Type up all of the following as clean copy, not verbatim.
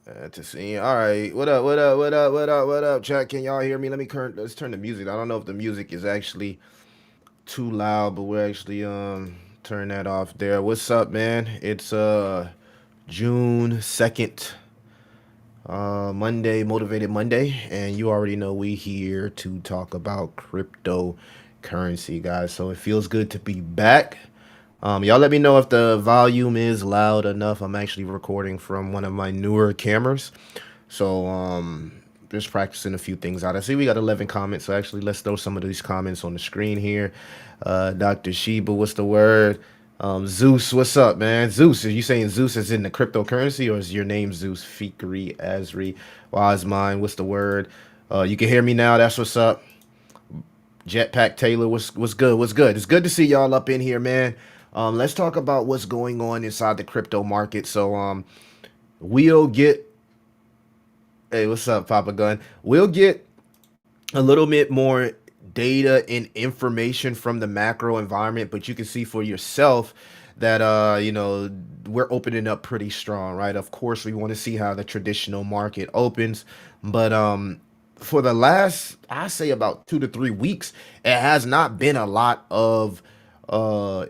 To see. All right. What up? What up? What up? What up? What up? Chat. Can y'all hear me? Let's turn the music. I don't know if the music is actually too loud, but we're actually turn that off there. What's up, man? It's June 2nd, Monday, Motivated Monday, and you already know we here to talk about cryptocurrency, guys. So it feels good to be back. Y'all let me know if the volume is loud enough. I'm actually recording from one of my newer cameras. So just practicing a few things out. I see we got 11 comments. So actually let's throw some of these comments on the screen here. Dr. Sheba, what's the word? Zeus, what's up, man? Zeus, are you saying Zeus is in the cryptocurrency, or is your name Zeus? Fikri, Azri, Wise Mind, what's the word? You can hear me now. That's what's up. Jetpack Taylor, what's good? What's good? It's good to see y'all up in here, man. Let's talk about what's going on inside the crypto market. So we'll get hey, what's up, Papa Gun? We'll get a little bit more data and information from the macro environment, but you can see for yourself that we're opening up pretty strong, right? Of course, we want to see how the traditional market opens, but for the last, I say, about 2 to 3 weeks, it has not been a lot of uh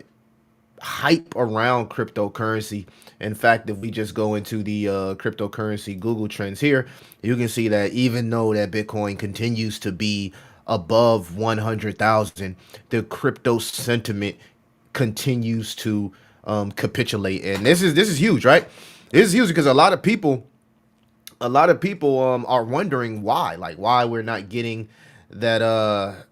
hype around cryptocurrency. In fact, if we just go into the cryptocurrency Google Trends here, you can see that even though that Bitcoin continues to be above 100,000, the crypto sentiment continues to capitulate. And this is huge, right? This is huge because a lot of people are wondering why, like why we're not getting that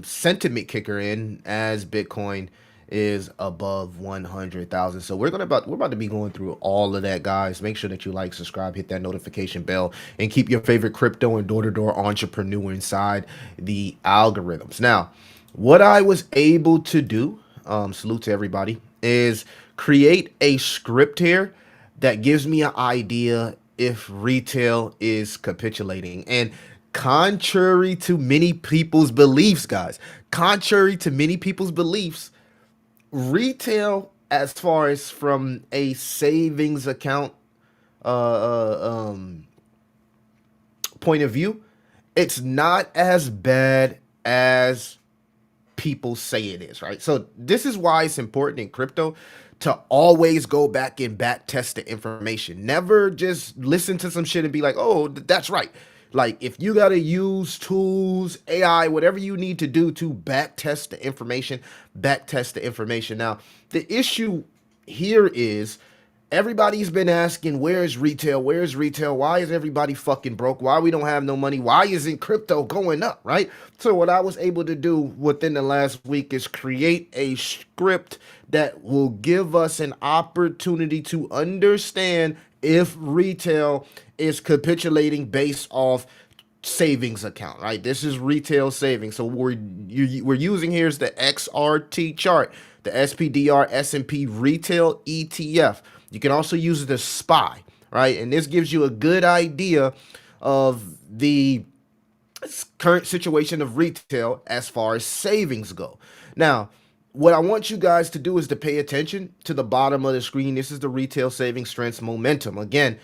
sentiment kicker in as Bitcoin is above 100,000. So we're about to be going through all of that, guys. Make sure that you like, subscribe, hit that notification bell, and keep your favorite crypto and door-to-door entrepreneur inside the algorithms. Now, what I was able to do, salute to everybody, is create a script here that gives me an idea if retail is capitulating. And contrary to many people's beliefs, guys, contrary to many people's beliefs, retail, as far as from a savings account point of view, it's not as bad as people say it is, right? So this is why it's important in crypto to always go back and back test the information. Never just listen to some shit and be like, oh, that's right. Like, if you got to use tools, AI, whatever you need to do to back test the information, back test the information. Now, the issue here is everybody's been asking, where's retail? Where's retail? Why is everybody fucking broke? Why we don't have no money? Why isn't crypto going up, right? So what I was able to do within the last week is create a script that will give us an opportunity to understand if retail is capitulating based off savings account, right? This is retail savings. So we're using here is the XRT chart, the SPDR S&P retail ETF. You can also use the SPY, right? And this gives you a good idea of the current situation of retail as far as savings go. Now, what I want you guys to do is to pay attention to the bottom of the screen. This is the retail savings strengths momentum. Again,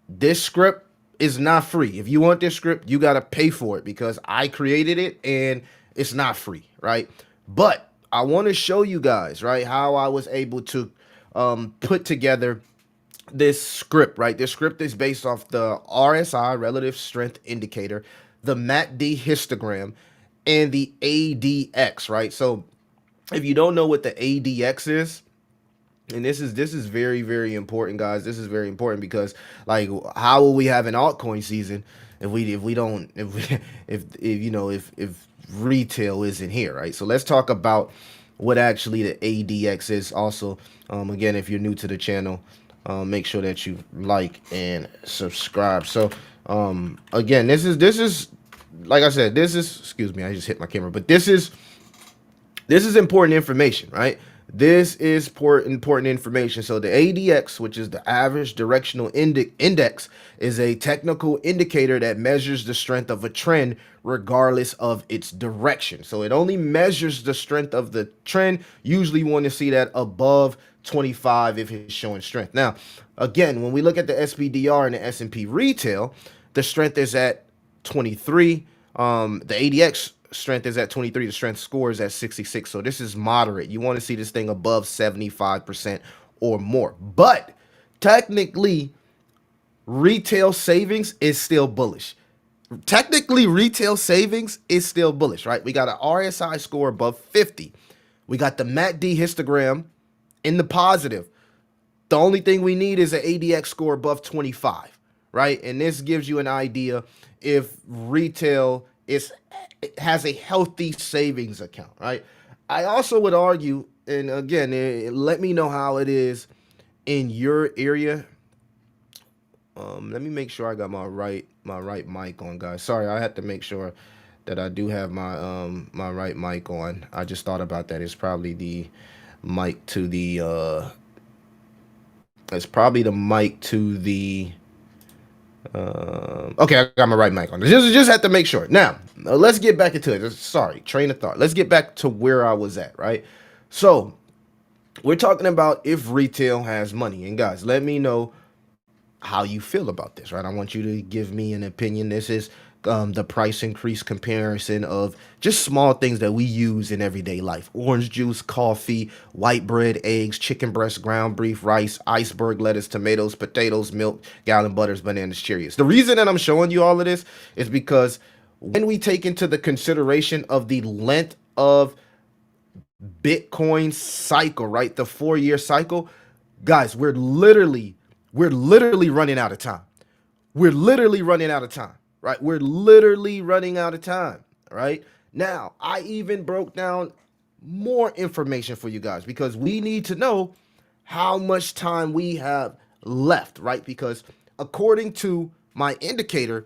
this script is not free. If you want this script, you got to pay for it because I created it and it's not free, right? But I want to show you guys, right, how I was able to put together this script, right? This script is based off the RSI, relative strength indicator, the MACD histogram, and the ADX, right? So if you don't know what the ADX is, and this is very, very important, guys. This is very important because, like, how will we have an altcoin season if we don't if we, if retail isn't here, right? So let's talk about what actually the ADX is. Also, again, if you're new to the channel, make sure that you like and subscribe. So again, this is like I said, this is, excuse me, I just hit my camera, but this is important information, right? This is important information. So the ADX, which is the average directional index, is a technical indicator that measures the strength of a trend regardless of its direction. So it only measures the strength of the trend. Usually you want to see that above 25 if it's showing strength. Now, again, when we look at the SPDR and the S&P retail, the strength is at 23. The ADX strength is at 23. The strength score is at 66. So this is moderate. You want to see this thing above 75% or more. But technically, retail savings is still bullish. Technically, retail savings is still bullish, right? We got an RSI score above 50. We got the MACD histogram in the positive. The only thing we need is an ADX score above 25, right? And this gives you an idea if retail has a healthy savings account, right? I also would argue, and again, let me know how it is in your area. Let me make sure I got my right mic on, guys. Sorry, I had to make sure that I do have my my right mic on. I just thought about that. It's probably the mic to the it's probably the mic to the okay, I got my right mic on. Just had to make sure. Now, let's get back into it. Sorry, train of thought. Let's get back to where I was at, right? So, we're talking about if retail has money. And guys, let me know how you feel about this, right? I want you to give me an opinion. This is the price increase comparison of just small things that we use in everyday life. Orange juice, coffee, white bread, eggs, chicken breast, ground beef, rice, iceberg lettuce, tomatoes, potatoes, milk, gallon butters, bananas, Cheerios. The reason that I'm showing you all of this is because when we take into the consideration of the length of Bitcoin cycle, right? The 4-year cycle, guys, we're literally running out of time. We're literally running out of time, right? We're literally running out of time, right? Now, I even broke down more information for you guys because we need to know how much time we have left, right? Because according to my indicator,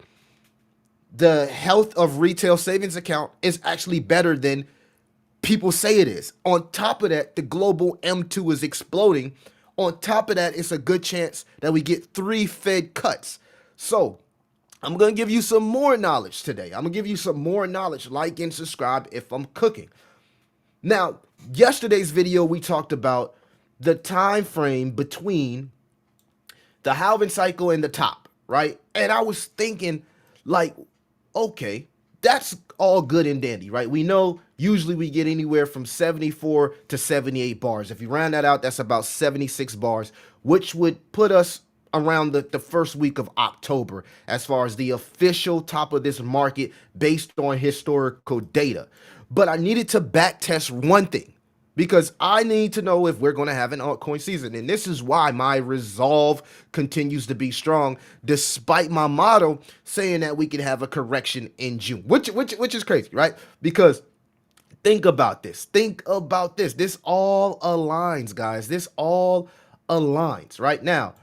the health of retail savings account is actually better than people say it is. On top of that, the global M2 is exploding. On top of that, it's a good chance that we get 3 Fed cuts. So I'm going to give you some more knowledge today. I'm going to give you some more knowledge. Like and subscribe if I'm cooking. Now, yesterday's video, we talked about the time frame between the halving cycle and the top, right? And I was thinking, like, okay, that's all good and dandy, right? We know usually we get anywhere from 74 to 78 bars. If you round that out, that's about 76 bars, which would put us around the first week of October as far as the official top of this market based on historical data. But I needed to back test one thing because I need to know if we're going to have an altcoin season. And this is why my resolve continues to be strong, despite my model saying that we can have a correction in June, which is crazy, right? Because think about this. Think about this. This all aligns, guys. This all aligns right now.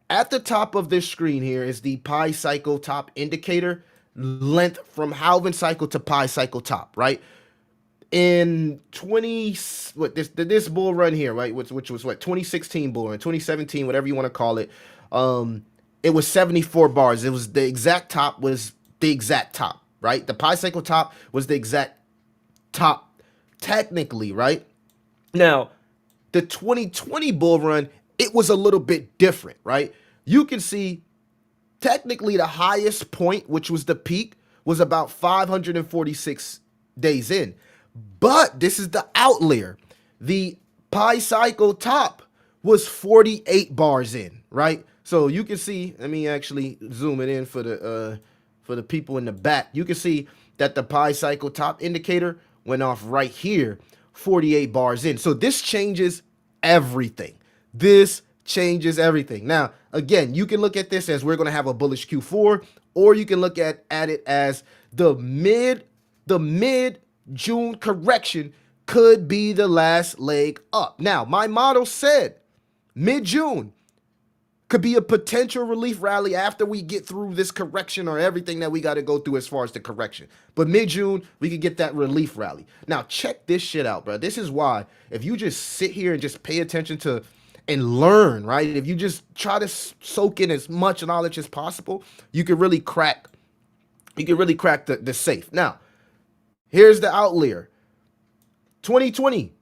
At the top of this screen here is the pi cycle top indicator length from halving cycle to pi cycle top, right? In this bull run here, right, which was what 2016 bull run, 2017, whatever you want to call it, it was 74 bars. It was the exact top, right? The pi cycle top was the exact top technically, right? Now, the 2020 bull run, it was a little bit different, right? You can see technically the highest point, which was the peak, was about 546 days in. But this is the outlier. The pi cycle top was 48 bars in, right? So you can see, let me actually zoom it in for the people in the back. You can see that the pi cycle top indicator went off right here, 48 bars in. So this changes everything. This changes everything. Now, again, you can look at this as we're going to have a bullish Q4, or you can look at it as the mid June correction could be the last leg up. Now, my model said mid-June, could be a potential relief rally after we get through this correction or everything that we got to go through as far as the correction. But mid-June, we could get that relief rally. Now, check this shit out, bro. This is why if you just sit here and just pay attention to and learn, right? If you just try to soak in as much knowledge as possible, you can really crack the safe. Now, here's the outlier. 2020,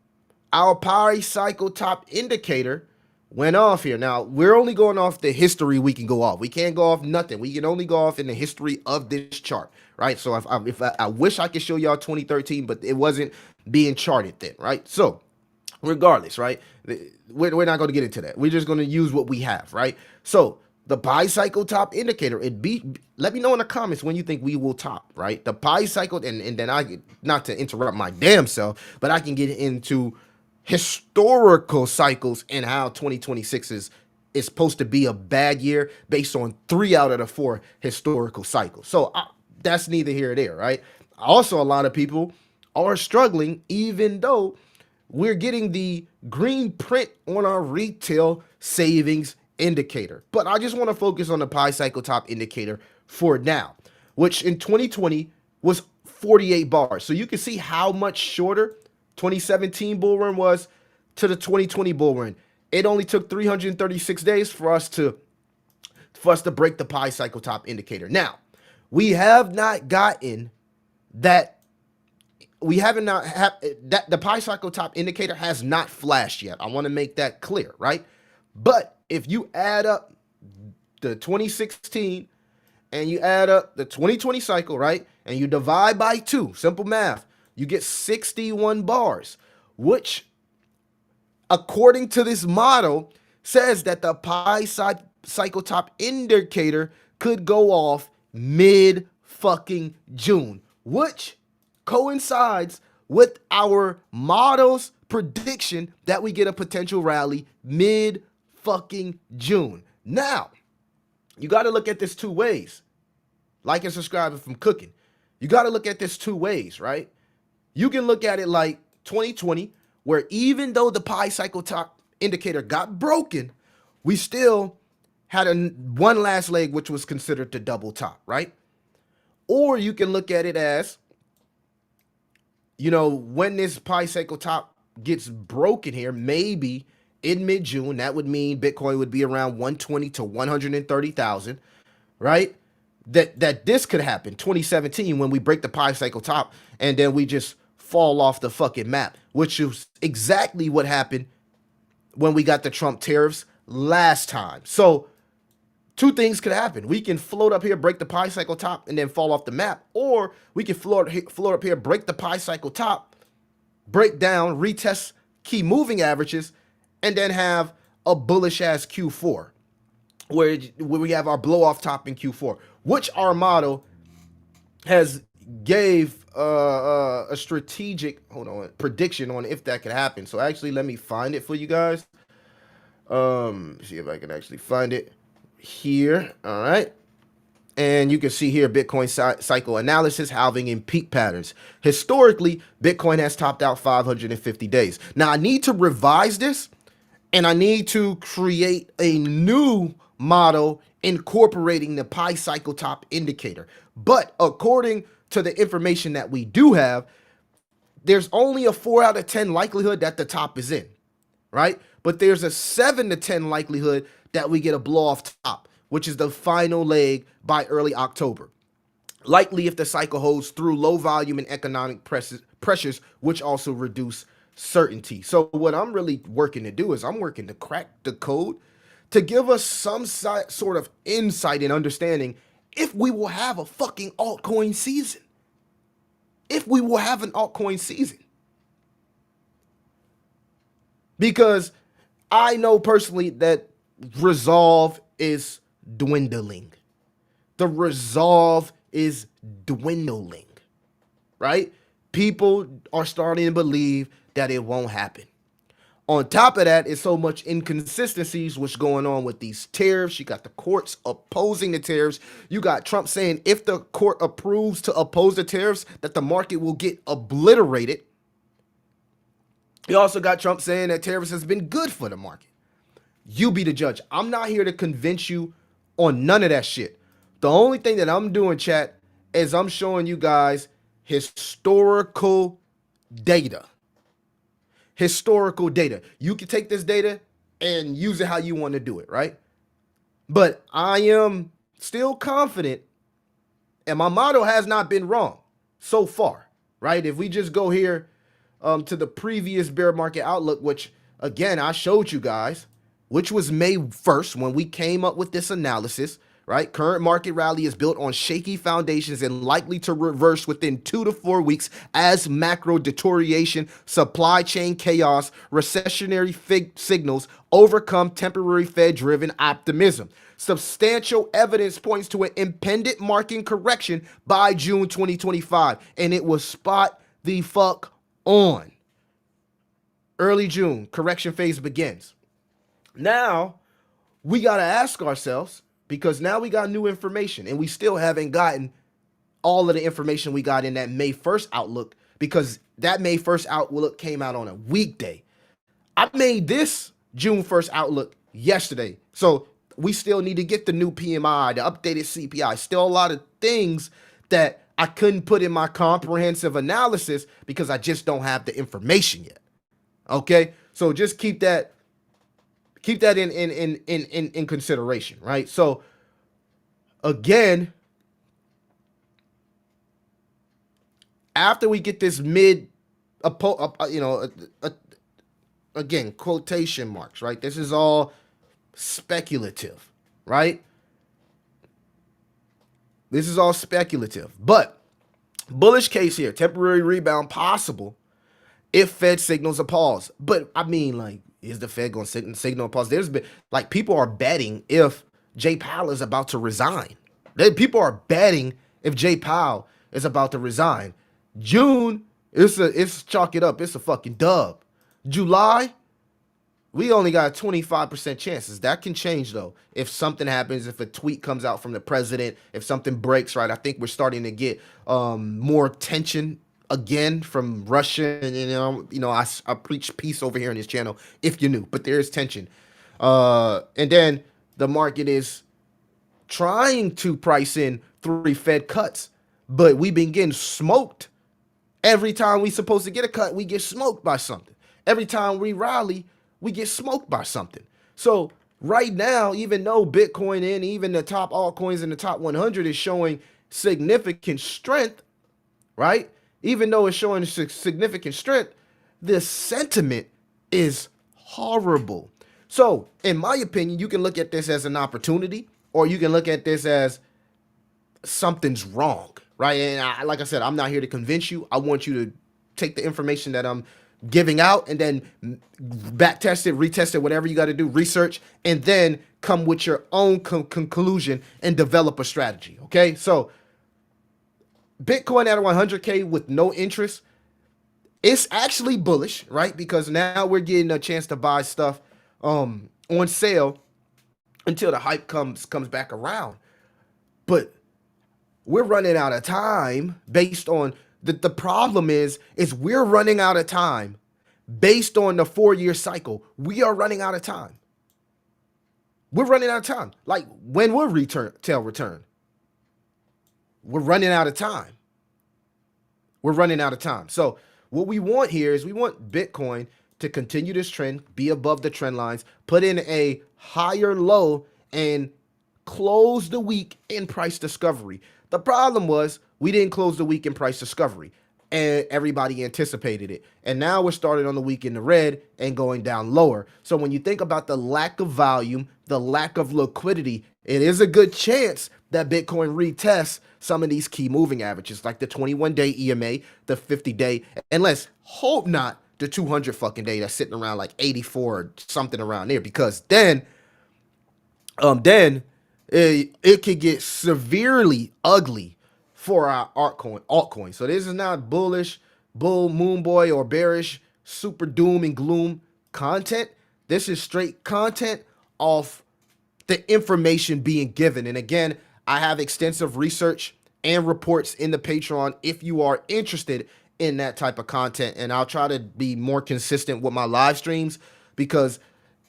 our pi cycle top indicator went off here. Now, we're only going off the history we can go off. We can't go off nothing. We can only go off in the history of this chart, right? So I wish I could show y'all 2013, but it wasn't being charted then, right? So regardless, right? We're not going to get into that. We're just going to use what we have, right? So the pi cycle top indicator, let me know in the comments when you think we will top, right? The pi cycle, and then not to interrupt my damn self, but I can get into historical cycles and how 2026 is supposed to be a bad year based on 3 out of the 4 historical cycles. So that's neither here or there, right? Also, a lot of people are struggling, even though we're getting the green print on our retail savings indicator. But I just want to focus on the pi cycle top indicator for now, which in 2020 was 48 bars. So you can see how much shorter 2017 bull run was to the 2020 bull run. It only took 336 days for us to break the pi cycle top indicator. Now, we have not gotten that. We haven't not have that the pi cycle top indicator has not flashed yet. I want to make that clear, right? But if you add up the 2016 and you add up the 2020 cycle, right? And you divide by 2, simple math, you get 61 bars, which according to this model says that the pi cycle top indicator could go off mid fucking June, which coincides with our model's prediction that we get a potential rally mid fucking June. Now, you got to look at this 2 ways. Like and subscribe if I'm cooking. You got to look at this 2 ways, right? You can look at it like 2020, where even though the pi cycle top indicator got broken, we still had one last leg, which was considered the double top, right? Or you can look at it as, you know, when this pi cycle top gets broken here, maybe in mid-June, that would mean Bitcoin would be around 120 to 130,000, right? That this could happen 2017 when we break the pi cycle top and then we just fall off the fucking map, which is exactly what happened when we got the Trump tariffs last time. So 2 things could happen. We can float up here, break the pi cycle top, and then fall off the map, or we can float up here, break the pi cycle top, break down, retest key moving averages, and then have a bullish ass Q4, where we have our blow off top in Q4, which our model has gave a strategic prediction on if that could happen. So actually, let me find it for you guys. See if I can actually find it here. All right. And you can see here Bitcoin cycle analysis, halving in peak patterns. Historically, Bitcoin has topped out 550 days. Now I need to revise this and I need to create a new model incorporating the pi cycle top indicator. But according to the information that we do have, there's only a 4 out of 10 likelihood that the top is in, right? But there's a 7 to 10 likelihood that we get a blow off top, which is the final leg by early October. Likely if the cycle holds through low volume and economic pressures, which also reduce certainty. So what I'm really working to do is I'm working to crack the code to give us some sort of insight and understanding if we will have a fucking altcoin season. If we will have an altcoin season. Because I know personally that resolve is dwindling. The resolve is dwindling, right? People are starting to believe that it won't happen. On top of that, it's so much inconsistencies what's going on with these tariffs. You got the courts opposing the tariffs. You got Trump saying if the court approves to oppose the tariffs, that the market will get obliterated. You also got Trump saying that tariffs has been good for the market. You be the judge. I'm not here to convince you on none of that shit. The only thing that I'm doing, chat, is I'm showing you guys historical data. Historical data. You can take this data and use it how you want to do it, right? But I am still confident, and my motto has not been wrong so far, right? If we just go here to the previous bear market outlook, which again I showed you guys, which was May 1st when we came up with this analysis, right? Current market rally is built on shaky foundations and likely to reverse within 2 to 4 weeks as macro deterioration, supply chain chaos, recessionary signals overcome temporary Fed-driven optimism. Substantial evidence points to an impending market correction by June 2025, and it was spot the fuck on. Early June, correction phase begins. Now, we got to ask ourselves, because now we got new information and we still haven't gotten all of the information we got in that May 1st outlook, because that May 1st outlook came out on a weekday. I made this June 1st outlook yesterday. So we still need to get the new PMI, the updated CPI, still a lot of things that I couldn't put in my comprehensive analysis because I just don't have the information yet. Okay? So just keep that in consideration, right? So again, after we get this again, quotation marks, right? This is all speculative, right? This is all speculative, but bullish case here, temporary rebound possible if Fed signals a pause. But I mean, like, is the Fed going to signal a pause? There's been, like, people are betting if Jay Powell is about to resign. People are betting if Jay Powell is about to resign. June, it's chalk it up. It's a fucking dub. July, we only got 25% chances. That can change, though, if something happens, if a tweet comes out from the president, if something breaks, right? I think we're starting to get more tension again from Russia. And, I preach peace over here on this channel, if you're new, but there is tension. And then the market is trying to price in 3 Fed cuts, but we've been getting smoked. Every time we supposed to get a cut, we get smoked by something. Every time we rally, we get smoked by something. So right now, even though Bitcoin and even the top altcoins in the top 100 is showing significant strength, right? Even though it's showing significant strength, the sentiment is horrible. So in my opinion, you can look at this as an opportunity, or you can look at this as something's wrong, right? And like I said, I'm not here to convince you. I want you to take the information that I'm giving out and then back test it, retest it, whatever you got to do, research, and then come with your own conclusion and develop a strategy. Okay. So Bitcoin at 100K with no interest, it's actually bullish, right? Because now we're getting a chance to buy stuff on sale until the hype comes back around. But we're running out of time based on the problem is we're running out of time based on the 4-year cycle. We are running out of time. We're running out of time. Like, when will tail return? We're running out of time. We're running out of time. So what we want here is we want Bitcoin to continue this trend, be above the trend lines, put in a higher low, and close the week in price discovery. The problem was we didn't close the week in price discovery, and everybody anticipated it. And now we're starting on the week in the red and going down lower. So when you think about the lack of volume, the lack of liquidity, it is a good chance that Bitcoin retests some of these key moving averages, like the 21-day EMA, the 50-day, and let's hope not the 200 fucking day that's sitting around like 84 or something around there, because then it could get severely ugly for our altcoin. So this is not bullish, bull, moon boy, or bearish, super doom and gloom content. This is straight content off the information being given. And again, I have extensive research and reports in the Patreon if you are interested in that type of content. And I'll try to be more consistent with my live streams, because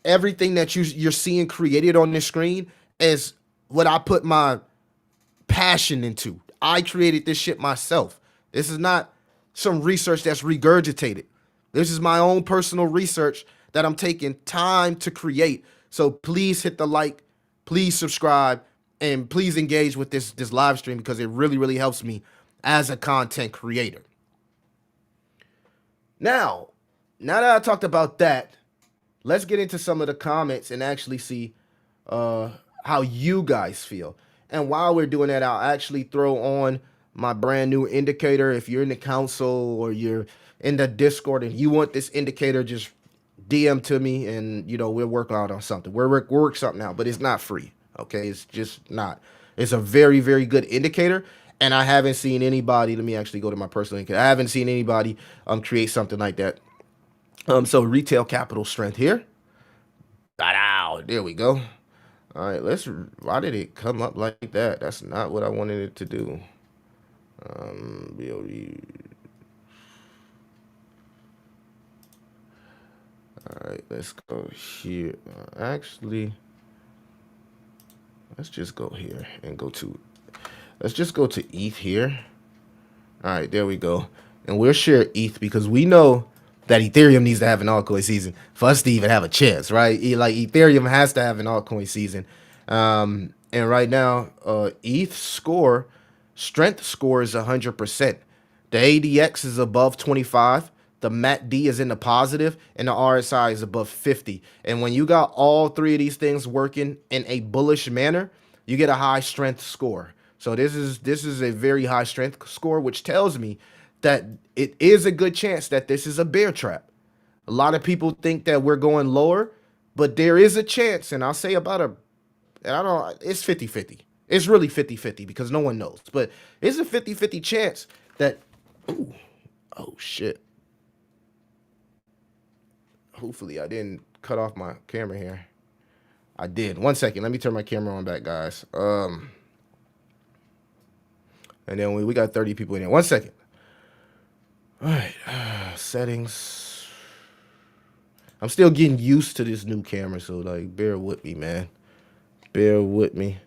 everything that you're seeing created on this screen is what I put my passion into. I created this shit myself. This is not some research that's regurgitated. This is my own personal research that I'm taking time to create. So please hit the like, please subscribe, and please engage with this live stream because it really, really helps me as a content creator. Now that I talked about that, let's get into some of the comments and actually see how you guys feel. And while we're doing that, I'll actually throw on my brand new indicator. If you're in the council or you're in the Discord and you want this indicator, just DM to me and, you know, we'll work out on something. We'll work something out, but it's not free. Okay, it's just not. It's a very, very good indicator. And I haven't seen anybody, let me actually go to my personal indicator. I haven't seen anybody create something like that. So retail capital strength here. There we go. All right, why did it come up like that? That's not what I wanted it to do. BOD. All right, let's go here. Actually, let's just go here and let's just go to ETH here. All right, there we go. And we'll share ETH because we know that Ethereum needs to have an altcoin season for us to even have a chance, right? Like Ethereum has to have an altcoin season. And right now, ETH strength score is 100%. The ADX is above 25. The MACD is in the positive, and the RSI is above 50. And when you got all three of these things working in a bullish manner, you get a high strength score. So this is a very high strength score, which tells me that it is a good chance that this is a bear trap. A lot of people think that we're going lower, but there is a chance, and I'll say it's 50-50. It's really 50-50 because no one knows. But it's a 50-50 chance that, oh shit. Hopefully I didn't cut off my camera here. I did. 1 second. Let me turn my camera on back, guys. And then we got 30 people in here. 1 second. All right, settings. I'm still getting used to this new camera, so like, bear with me, man. Bear with me.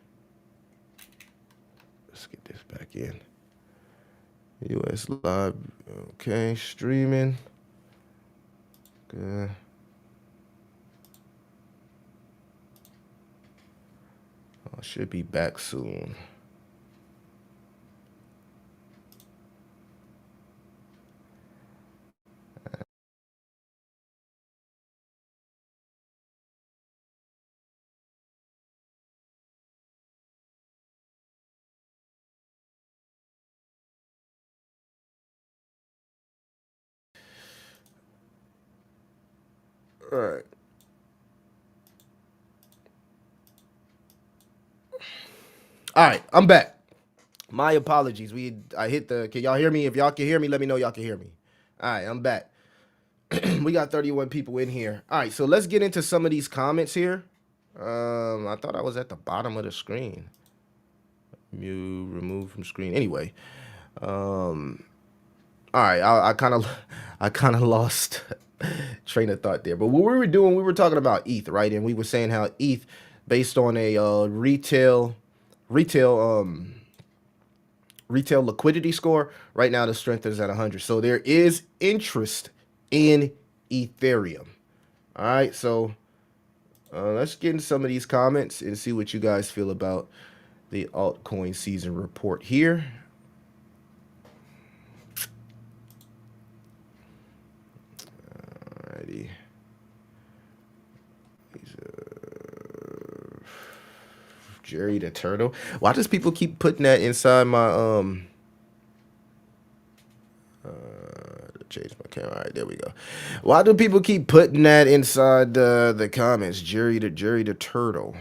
Let's get this back in. US live, okay, streaming. Good. I should be back soon. All right. All right, I'm back. My apologies. I hit the. Can y'all hear me? If y'all can hear me, let me know y'all can hear me. All right, I'm back. We got 31 people in here. All right, so let's get into some of these comments here. I thought I was at the bottom of the screen. You remove from screen. Anyway, all right. I kind of lost train of thought there. But what we were doing, we were talking about ETH, right? And we were saying how ETH, based on a retail liquidity score, right now the strength is at 100. So there is interest in Ethereum. All right, so let's get into some of these comments and see what you guys feel about the altcoin season report here. Alrighty. Jerry the Turtle. Why does people keep putting that inside my change my camera? All right, there we go. Why do people keep putting that inside the comments? Jerry the Turtle.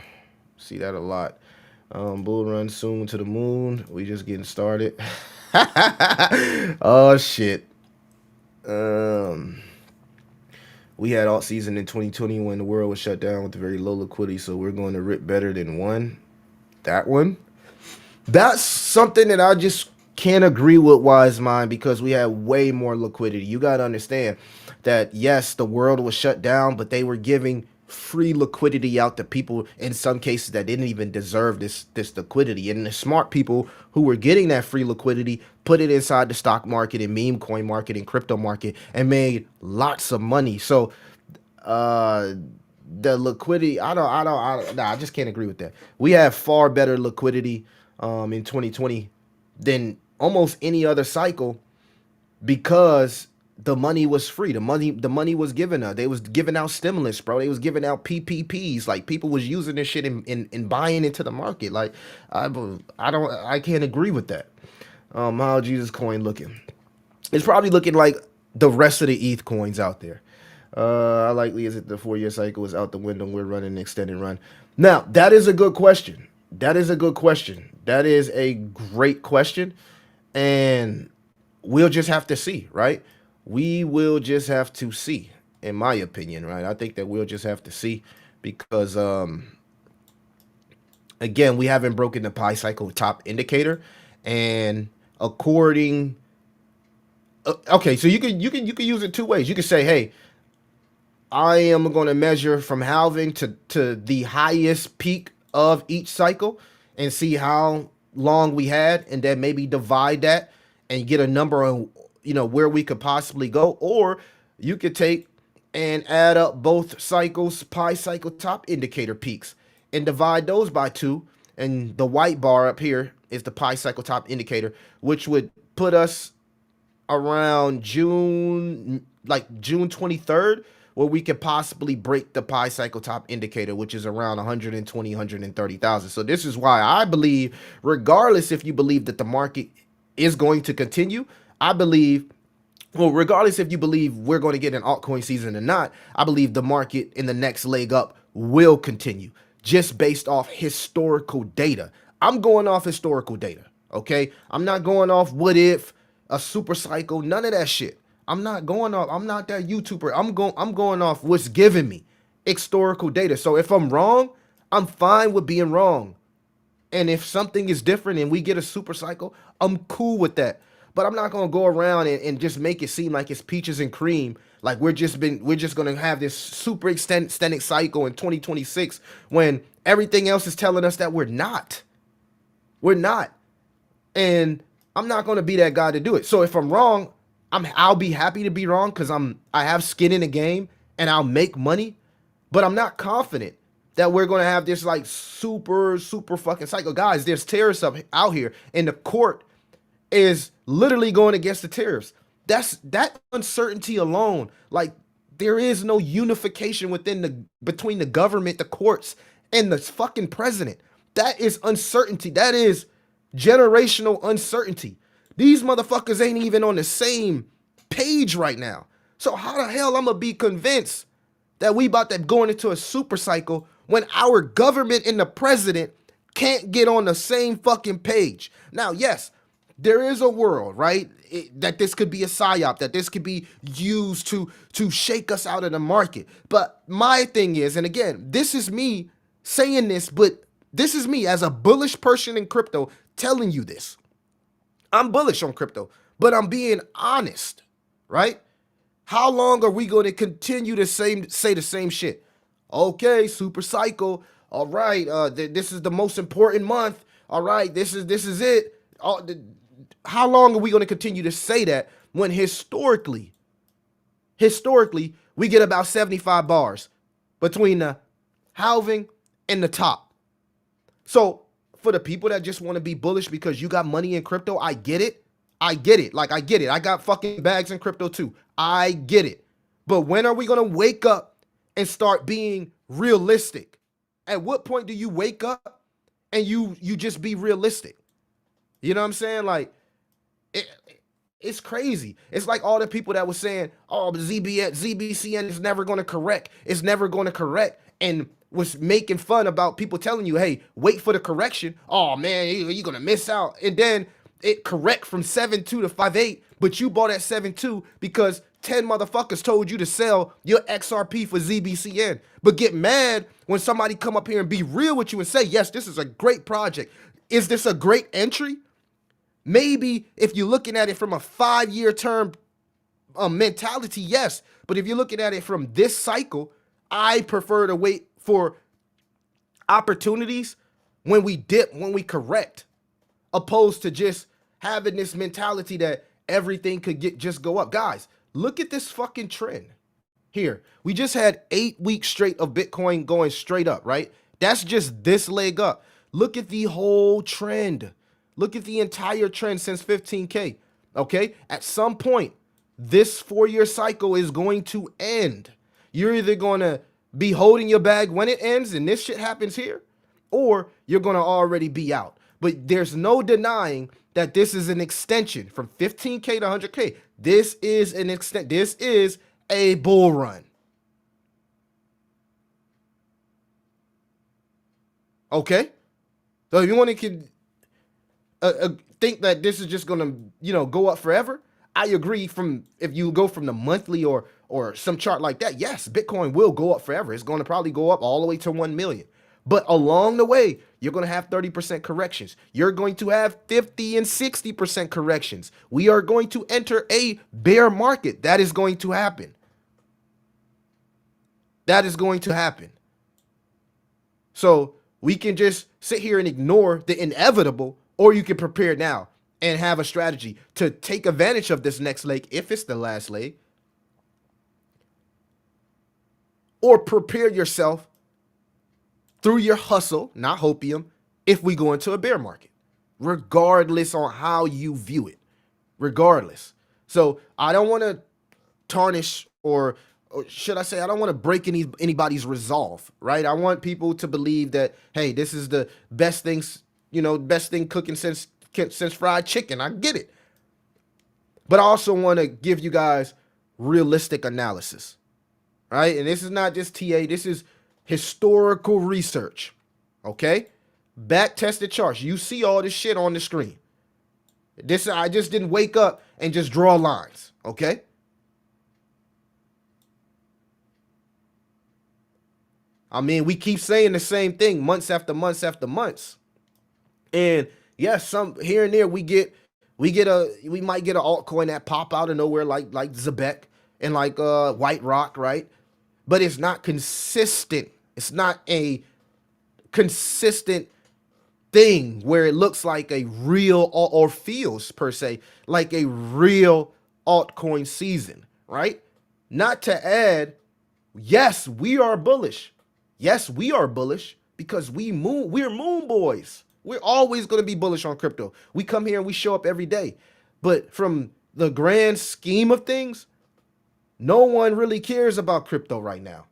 See that a lot. Bull run soon to the moon. We just getting started. Oh shit. We had alt season in 2020 when the world was shut down with very low liquidity, so we're going to rip better than that one. That's something that I just can't agree with Wise Mind, because we had way more liquidity. You got to understand that, yes, the world was shut down, but they were giving free liquidity out to people in some cases that didn't even deserve this liquidity. And the smart people who were getting that free liquidity put it inside the stock market and meme coin market and crypto market and made lots of money. So uh the liquidity, I just can't agree with that. We have far better liquidity in 2020 than almost any other cycle because the money was free. The money was given out. They was giving out stimulus, bro. They was giving out PPPs. Like people was using this shit and buying into the market. Like I can't agree with that. How Jesus coin looking? It's probably looking like the rest of the ETH coins out there. How likely is it the 4-year cycle is out the window? We're running an extended run. Now that is a good question. That is a good question. That is a great question, and we'll just have to see, right? We will just have to see, in my opinion, right? I think that we'll just have to see because again, we haven't broken the pi cycle top indicator, and according okay, so you can use it two ways. You can say, hey, I am going to measure from halving to the highest peak of each cycle and see how long we had, and then maybe divide that and get a number on where we could possibly go. Or you could take and add up both cycles, pi cycle top indicator peaks, and divide those by two. And the white bar up here is the pi cycle top indicator, which would put us around June, like June 23rd, where we could possibly break the pi cycle top indicator, which is around 120, 130,000. So this is why I believe, regardless if you believe that the market is going to continue, I believe, well, regardless if you believe we're going to get an altcoin season or not, I believe the market in the next leg up will continue just based off historical data. I'm going off historical data, okay? I'm not going off what if, a super cycle, none of that shit. I'm not going off. I'm not that YouTuber. I'm going off what's giving me historical data. So if I'm wrong, I'm fine with being wrong. And if something is different and we get a super cycle, I'm cool with that. But I'm not gonna go around and just make it seem like it's peaches and cream. Like we're just gonna have this super extended cycle in 2026 when everything else is telling us that we're not. We're not. And I'm not gonna be that guy to do it. So if I'm wrong, I'll be happy to be wrong because I have skin in the game and I'll make money, but I'm not confident that we're gonna have this like super fucking cycle. Guys, there's tariffs out here, and the court is literally going against the tariffs. That uncertainty alone, like there is no unification between the government, the courts, and the fucking president. That is uncertainty. That is generational uncertainty. These motherfuckers ain't even on the same page right now. So how the hell I'm gonna be convinced that we about to go into a super cycle when our government and the president can't get on the same fucking page? Now, yes, there is a world, right, that this could be a psyop, that this could be used to shake us out of the market. But my thing is, and again, this is me saying this, but this is me as a bullish person in crypto telling you this. I'm bullish on crypto, but I'm being honest, right? How long are we going to continue to say the same shit? Okay, super cycle. All right, this is the most important month. All right, this is it. How long are we going to continue to say that when historically, we get about 75 bars between the halving and the top? So for the people that just want to be bullish because you got money in crypto, I get it. I get it. Like, I get it. I got fucking bags in crypto too. I get it. But when are we going to wake up and start being realistic? At what point do you wake up and you just be realistic? You know what I'm saying? Like, it's crazy. It's like all the people that were saying, oh, ZBCN is never going to correct. It's never going to correct. And was making fun about people telling you, hey, wait for the correction. Oh, man, you're going to miss out. And then it correct from 7.2 to 5.8, but you bought at 7.2 because 10 motherfuckers told you to sell your XRP for ZBCN. But get mad when somebody come up here and be real with you and say, yes, this is a great project. Is this a great entry? Maybe if you're looking at it from a 5-year term mentality, yes. But if you're looking at it from this cycle, I prefer to wait for opportunities when we dip, when we correct, opposed to just having this mentality that everything could just go up. Guys, look at this fucking trend here. We just had 8 weeks straight of Bitcoin going straight up, right? That's just this leg up. Look at the whole trend. Look at the entire trend since 15K. Okay? At some point, this 4-year cycle is going to end. You're either going to be holding your bag when it ends and this shit happens here, or you're going to already be out. But there's no denying that this is an extension from 15K to 100K. This is an extent. This is a bull run. Okay? So if you want to think that this is just going to, go up forever, I agree. From if you go from the monthly or some chart like that, yes, Bitcoin will go up forever. It's going to probably go up all the way to 1 million. But along the way, you're going to have 30% corrections. You're going to have 50 and 60% corrections. We are going to enter a bear market. That is going to happen. That is going to happen. So we can just sit here and ignore the inevitable, or you can prepare now and have a strategy to take advantage of this next leg, if it's the last leg, or prepare yourself through your hustle, not hopium, if we go into a bear market, regardless on how you view it, regardless. So I don't want to tarnish or should I say, I don't want to break anybody's resolve, right? I want people to believe that, hey, this is the best things, best thing cooking since fried chicken. I get it. But I also want to give you guys realistic analysis, right? And this is not just TA, this is historical research, okay? Back tested charts. You see all this shit on the screen. I just didn't wake up and just draw lines, okay? I mean, we keep saying the same thing months after months after months. And yes, some here and there we might get an altcoin that pop out of nowhere like Zebek and like White Rock, right? But it's not consistent. It's not a consistent thing where it looks like a real or feels per se like a real altcoin season, right? Not to add, yes, we are bullish. Yes, we are bullish because we're moon boys. We're always going to be bullish on crypto. We come here and we show up every day. But from the grand scheme of things, no one really cares about crypto right now.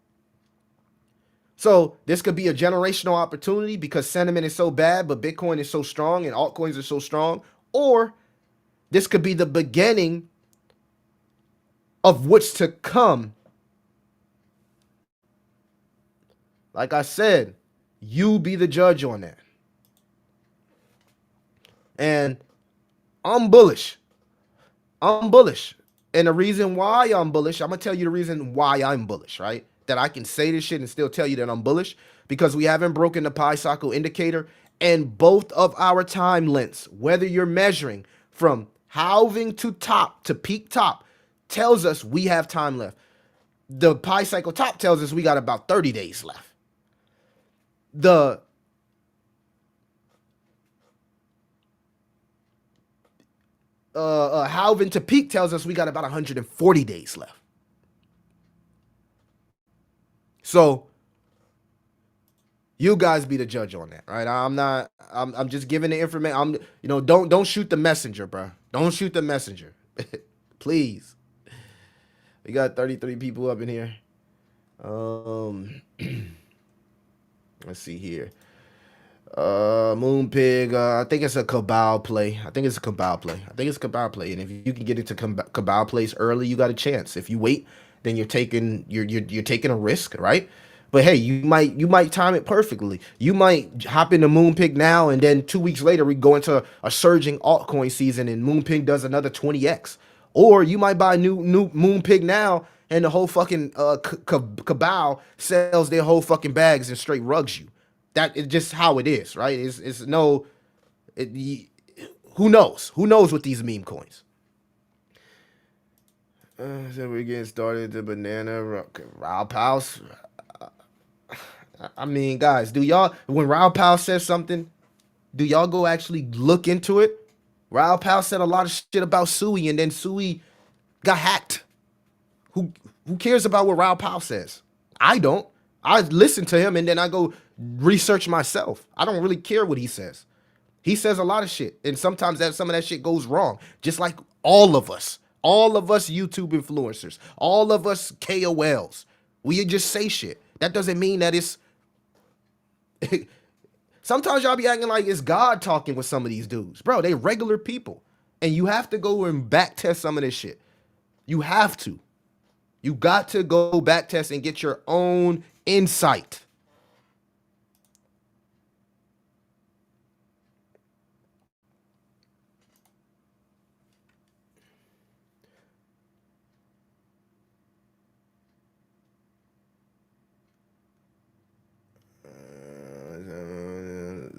So this could be a generational opportunity because sentiment is so bad, but Bitcoin is so strong and altcoins are so strong. Or this could be the beginning of what's to come. Like I said, you be the judge on that. And I'm bullish. I'm bullish. And the reason why I'm bullish, I'm going to tell you the reason why I'm bullish, right? That I can say this shit and still tell you that I'm bullish because we haven't broken the Pi cycle indicator, and both of our time lengths, whether you're measuring from halving to top to peak top, tells us we have time left. The Pi cycle top tells us we got about 30 days left. The halving to peak tells us we got about 140 days left. So you guys be the judge on that, right? I'm just giving the information. Don't shoot the messenger, bro. Don't shoot the messenger. Please. We got 33 people up in here. Let's see here. Moon Pig, I think it's a cabal play. And if you can get into cabal plays early, you got a chance. If you wait, then you're taking a risk, right? But hey, you might time it perfectly. You might hop into Moon Pig now, and then 2 weeks later we go into a surging altcoin season, and Moon Pig does another 20x. Or you might buy new Moon Pig now, and the whole fucking cabal sells their whole fucking bags and straight rugs you. That is just how it is, right? Who knows? Who knows with these meme coins? So we're getting started. The banana Rob House. I mean, guys, do y'all, when Raul Powell says something, do y'all go actually look into it? Raul Powell said a lot of shit about Sui, and then Sui got hacked. Who who cares about what Raul Powell says? I don't. I listen to him and then I go research myself. I don't really care what he says. He says a lot of shit, and sometimes some of that shit goes wrong. Just like all of us YouTube influencers, all of us KOLs, we just say shit. That doesn't mean that it's. Sometimes y'all be acting like it's God talking with some of these dudes, bro. They regular people, and you have to go and back test some of this shit. You have to. You got to go back test and get your own insight.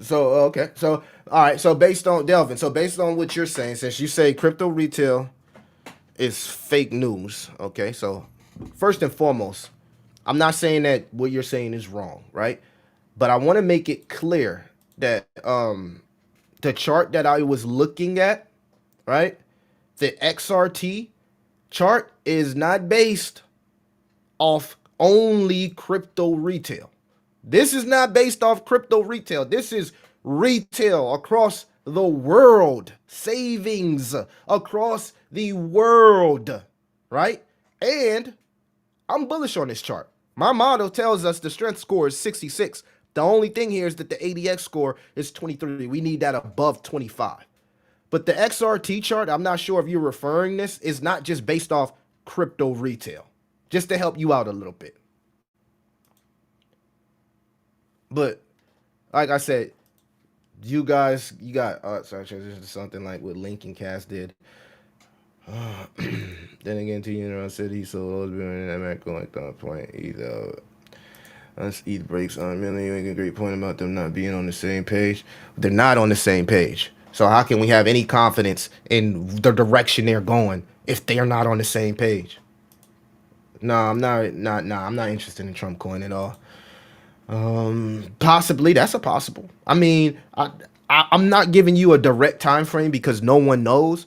So okay, so all right, so based on Delvin, so based on what you're saying, since you say crypto retail is fake news, okay, so first and foremost, I'm not saying that what you're saying is wrong, right? But I want to make it clear that the chart that I was looking at, right, the XRT chart is not based off only crypto retail. This is not based off crypto retail. This is retail across the world, savings across the world, right? And I'm bullish on this chart. My model tells us the strength score is 66. The only thing here is that the ADX score is 23. We need that above 25. But the XRT chart, I'm not sure if you're referring this, is not just based off crypto retail. Just to help you out a little bit. But like I said, you guys, you got sorry, transition to something like what Lincoln Cast did. Then again, to Union City, so those being that man going to point either us eat breaks on. Really, you make a great point about them not being on the same page. They're not on the same page. So how can we have any confidence in the direction they're going if they're not on the same page? No, I'm not. I'm not interested in Trump coin at all. Possibly that's a possible. I mean, I'm not giving you a direct time frame because no one knows,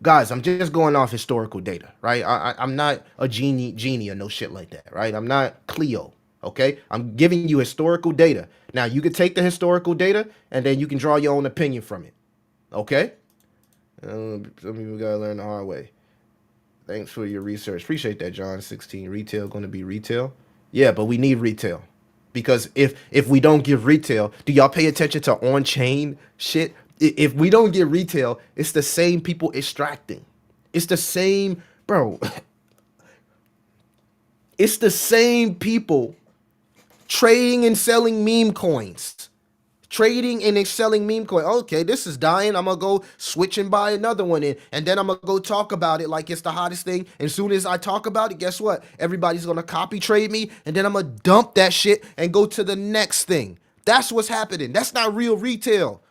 guys. I'm just going off historical data, right? I'm not a genie or no shit like that, right? I'm not Cleo, okay? I'm giving you historical data. Now you can take the historical data and then you can draw your own opinion from it, okay? Some people gotta learn the hard way. Thanks for your research. Appreciate that, John. 16 retail going to be retail. Yeah, but we need retail. Because if we don't give retail, do y'all pay attention to on-chain shit? If we don't get retail, it's the same people extracting. It's the same, bro. It's the same people trading and selling meme coins. Trading and selling meme coin. Okay, this is dying. I'm gonna go switch and buy another one in, and then I'm gonna go talk about it like it's the hottest thing. And as soon as I talk about it, guess what? Everybody's gonna copy trade me, and then I'm gonna dump that shit and go to the next thing. That's what's happening. That's not real retail.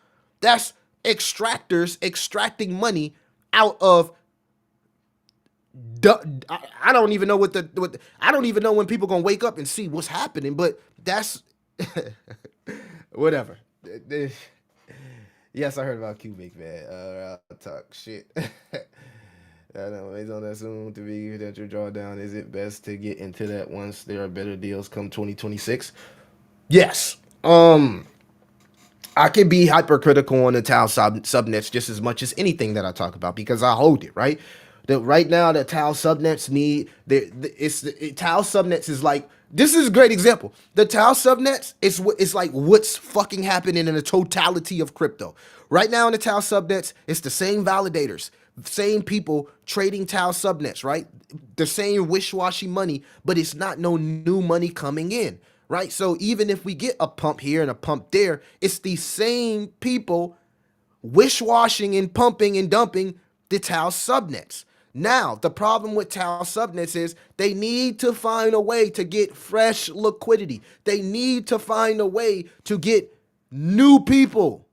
That's extractors extracting money out of. I don't even know what I don't even know when people gonna wake up and see what's happening. But that's whatever. Yes, I heard about Cubic, man. I'll talk shit. I know it's on that soon to be that your drawdown. Is it best to get into that once there are better deals come 2026? Yes. I can be hypercritical on the Tau subnets just as much as anything that I talk about because I hold it, right? That right now the Tau subnets need Tau subnets is like this is a great example. The Tau subnets is like what's fucking happening in the totality of crypto. Right now in the Tau subnets, it's the same validators, same people trading Tau subnets, right? The same wish-washy money, but it's not no new money coming in. Right? So even if we get a pump here and a pump there, it's the same people wish-washing and pumping and dumping the Tau subnets. Now, the problem with Tau subnets is they need to find a way to get fresh liquidity. They need to find a way to get new people.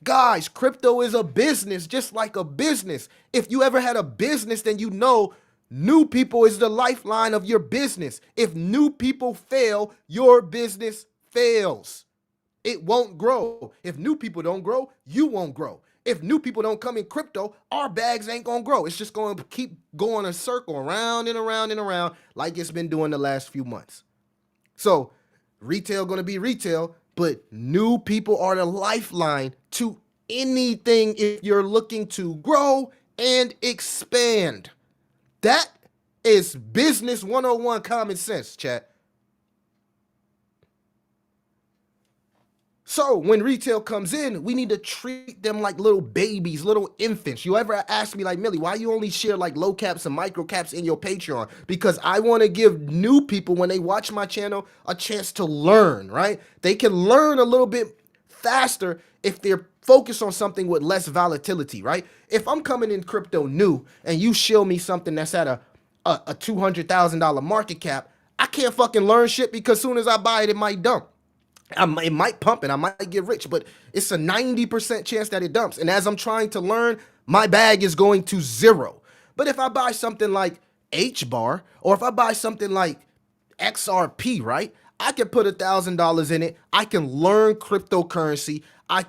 Guys, crypto is a business, just like a business. If you ever had a business, then you know New people is the lifeline of your business. If new people fail, your business fails. It won't grow. If new people don't grow, you won't grow. If new people don't come in crypto, our bags ain't gonna grow. It's just gonna keep going a circle around and around and around like it's been doing the last few months. So retail gonna be retail, but new people are the lifeline to anything if you're looking to grow and expand. That is business 101 common sense, chat. So when retail comes in, we need to treat them like little babies, little infants. You ever ask me like, Millie, why you only share like low caps and micro caps in your Patreon? Because I want to give new people, when they watch my channel, a chance to learn, right? They can learn a little bit faster if they're focused on something with less volatility, right? If I'm coming in crypto new and you show me something that's at a $200,000 market cap, I can't fucking learn shit because as soon as I buy it, it might dump. It might pump and I might get rich, but it's a 90% chance that it dumps. And as I'm trying to learn, my bag is going to zero. But if I buy something like H bar, or if I buy something like XRP, right? I can put $1,000 in it. I can learn cryptocurrency. I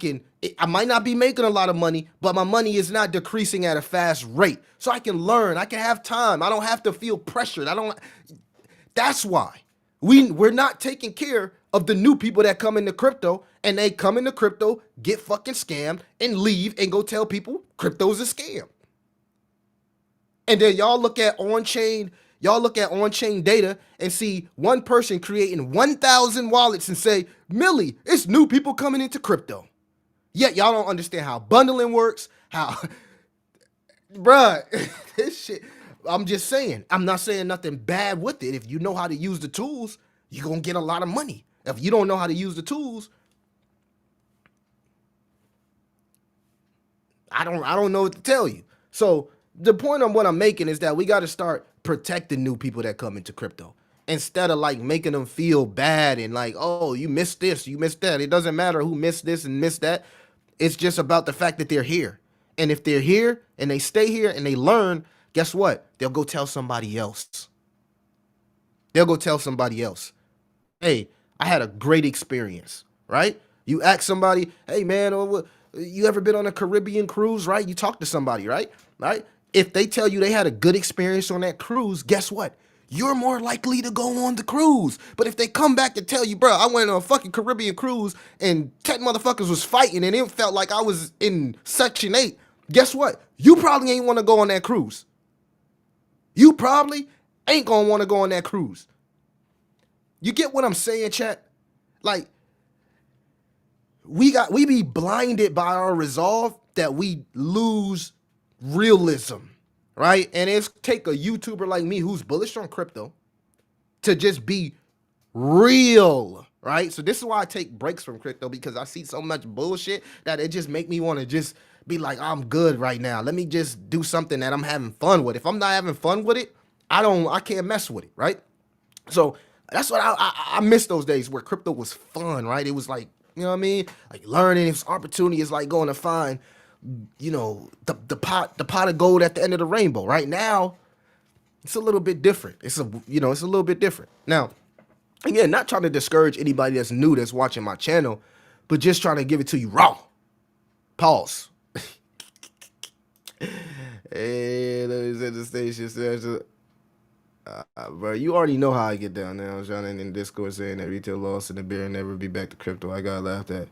might not be making a lot of money, but my money is not decreasing at a fast rate. So I can learn. I can have time. I don't have to feel pressured. That's why we're not taking care of the new people that come into crypto, and they come into crypto, get fucking scammed, and leave and go tell people crypto's a scam. And then y'all look at on-chain data and see one person creating 1,000 wallets and say, Millie, it's new people coming into crypto. Yet y'all don't understand how bundling works, how bruh, this shit. I'm just saying, I'm not saying nothing bad with it. If you know how to use the tools, you're gonna get a lot of money. If you don't know how to use the tools, I don't know what to tell you. So the point of what I'm making is that we got to start protecting new people that come into crypto instead of like making them feel bad and like, oh, you missed this, you missed that. It doesn't matter who missed this and missed that. It's just about the fact that they're here. And if they're here and they stay here and they learn, guess what? They'll go tell somebody else. They'll go tell somebody else. Hey, I had a great experience, right? You ask somebody, hey man, you ever been on a Caribbean cruise, right? You talk to somebody, right? Right? If they tell you they had a good experience on that cruise, guess what? You're more likely to go on the cruise. But if they come back and tell you, bro, I went on a fucking Caribbean cruise and 10 motherfuckers was fighting and it felt like I was in Section 8, guess what? You probably ain't want to go on that cruise. You probably ain't gonna want to go on that cruise. You get what I'm saying, chat? Like, we be blinded by our resolve that we lose realism, right? And it's take a YouTuber like me who's bullish on crypto to just be real, right? So this is why I take breaks from crypto, because I see so much bullshit that it just make me want to just be like, I'm good right now. Let me just do something that I'm having fun with. If I'm not having fun with it, I can't mess with it, right? So that's what I miss those days where crypto was fun, right? It was like, you know what I mean? Like learning, it's opportunity is like going to find, you know, the pot of gold at the end of the rainbow. Right now, it's a little bit different. It's a little bit different. Now, again, not trying to discourage anybody that's new that's watching my channel, but just trying to give it to you raw. Pause. Hey, let me set the station. Bro, you already know how I get down now. John in Discord saying that retail lost and the bear never be back to crypto. I got laughed at.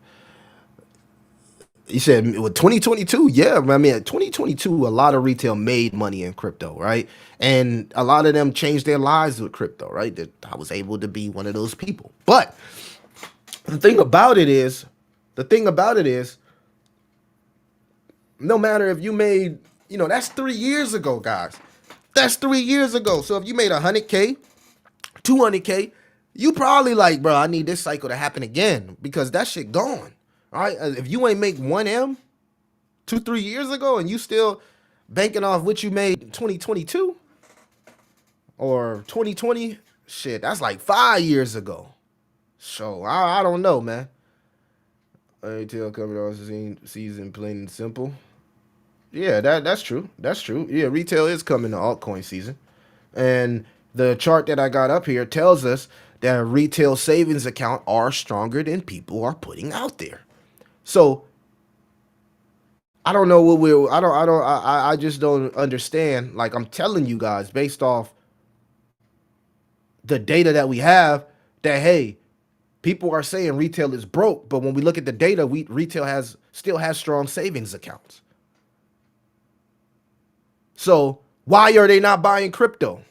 You said with 2022, yeah. I mean, 2022, a lot of retail made money in crypto, right? And a lot of them changed their lives with crypto, right? That I was able to be one of those people. But the thing about it is, no matter if you made, that's 3 years ago, guys. That's 3 years ago. So if you made 100K, 200K, you probably like, bro, I need this cycle to happen again because that shit gone. All right. If you ain't make 1M 2-3 years ago and you still banking off what you made 2022 or 2020, shit, that's like 5 years ago. So I don't know, man. Retail coming off season plain and simple. Yeah, that's true. That's true. Yeah, retail is coming to altcoin season. And the chart that I got up here tells us that retail savings account are stronger than people are putting out there. So I don't know what we're I just don't understand. Like I'm telling you guys, based off the data that we have, that hey, people are saying retail is broke, but when we look at the data, retail still has strong savings accounts. So why are they not buying crypto?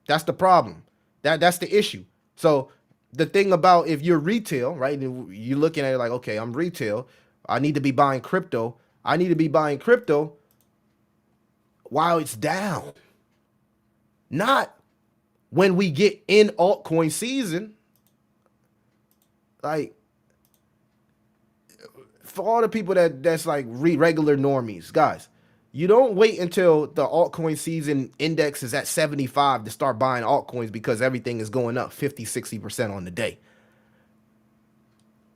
That's the problem. That's the issue. So the thing about if you're retail, right? You're looking at it like, okay, I'm retail. I need to be buying crypto. I need to be buying crypto while it's down. Not when we get in altcoin season. Like for all the people that's like regular normies, guys, you don't wait until the altcoin season index is at 75 to start buying altcoins because everything is going up 50, 60% on the day.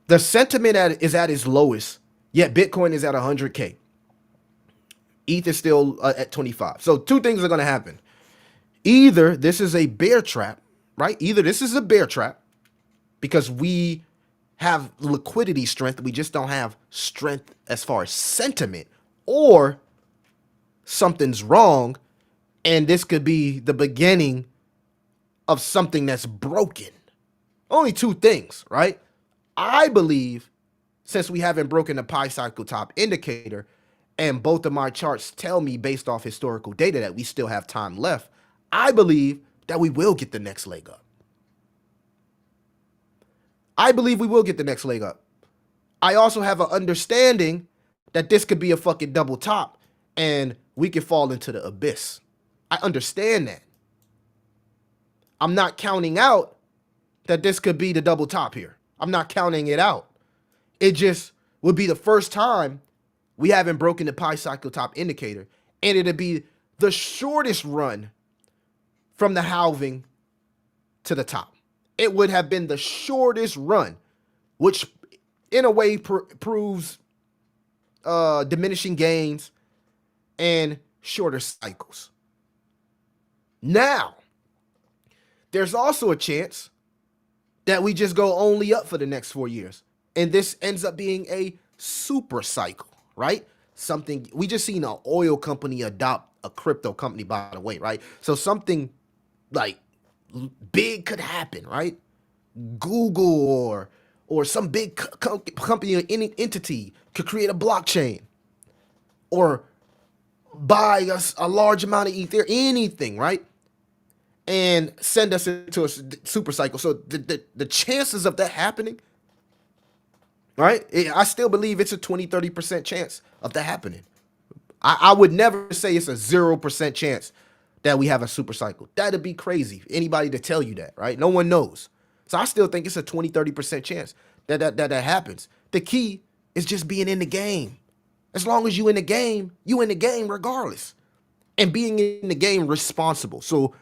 The sentiment is at its lowest, yet Bitcoin is at 100K. ETH is still at 25. So two things are going to happen. Either this is a bear trap, right? Either this is a bear trap because we have liquidity strength, we just don't have strength as far as sentiment, or something's wrong and this could be the beginning of something that's broken. Only two things, right? I believe since we haven't broken the pi cycle top indicator and both of my charts tell me based off historical data that we still have time left, I believe that we will get the next leg up. I believe we will get the next leg up. I also have an understanding that this could be a fucking double top and we could fall into the abyss. I understand that. I'm not counting out that this could be the double top here. I'm not counting it out. It just would be the first time we haven't broken the pi cycle top indicator, and it'd be the shortest run from the halving to the top. It would have been the shortest run, which in a way proves diminishing gains and shorter cycles. Now, there's also a chance that we just go only up for the next 4 years. And this ends up being a super cycle, right? Something, we just seen an oil company adopt a crypto company, by the way, right? So something like big could happen, right? Google or some big company or any entity could create a blockchain or buy us a large amount of Ethereum, anything, right? And send us into a super cycle. So the chances of that happening, right? I still believe it's a 20, 30% chance of that happening. I would never say it's a 0% chance that we have a super cycle. That'd be crazy. Anybody to tell you that, right? No one knows. So I still think it's a 20, 30% chance that happens. The key is just being in the game. As long as you in the game regardless. And being in the game responsible. So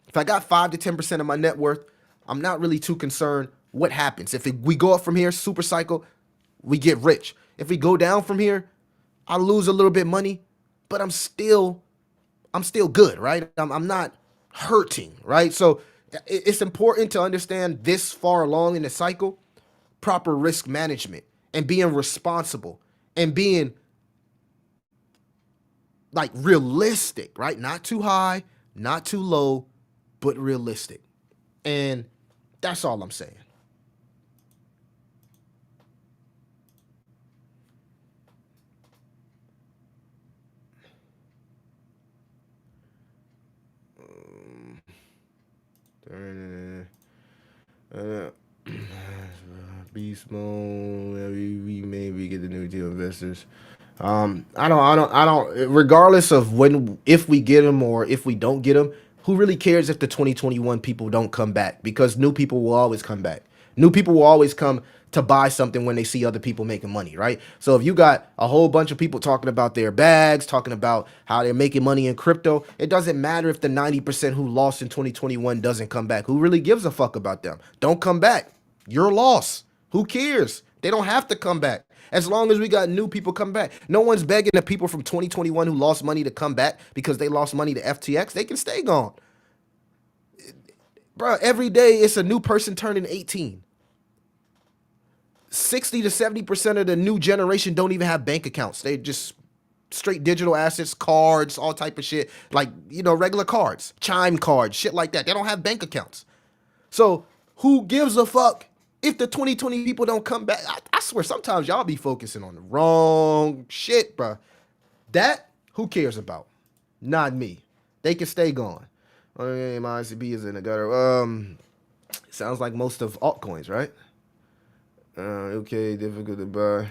if I got 5 to 10% of my net worth, I'm not really too concerned what happens. If we go up from here, super cycle, we get rich. If we go down from here, I lose a little bit of money, but I'm still good, right? I'm not hurting, right? So it's important to understand this far along in the cycle, proper risk management and being responsible and being like realistic, right? Not too high, not too low, but realistic. And that's all I'm saying. Beast mode. We maybe get the new deal investors. I don't. Regardless of if we get them or if we don't get them, who really cares if the 2021 people don't come back? Because new people will always come back. New people will always come to buy something when they see other people making money, right? So if you got a whole bunch of people talking about their bags, talking about how they're making money in crypto, it doesn't matter if the 90% who lost in 2021 doesn't come back. Who really gives a fuck about them? Don't come back. Your loss. Who cares? They don't have to come back. As long as we got new people come back. No one's begging the people from 2021 who lost money to come back because they lost money to FTX. They can stay gone. Bro, every day it's a new person turning 18. 60 to 70% of the new generation don't even have bank accounts. They just straight digital assets, cards, all type of shit. Like, regular cards, chime cards, shit like that. They don't have bank accounts. So who gives a fuck if the 2020 people don't come back? I swear, sometimes y'all be focusing on the wrong shit, bro. That, who cares about? Not me. They can stay gone. Okay, my ICB is in the gutter. Sounds like most of altcoins, right? Okay, difficult to buy.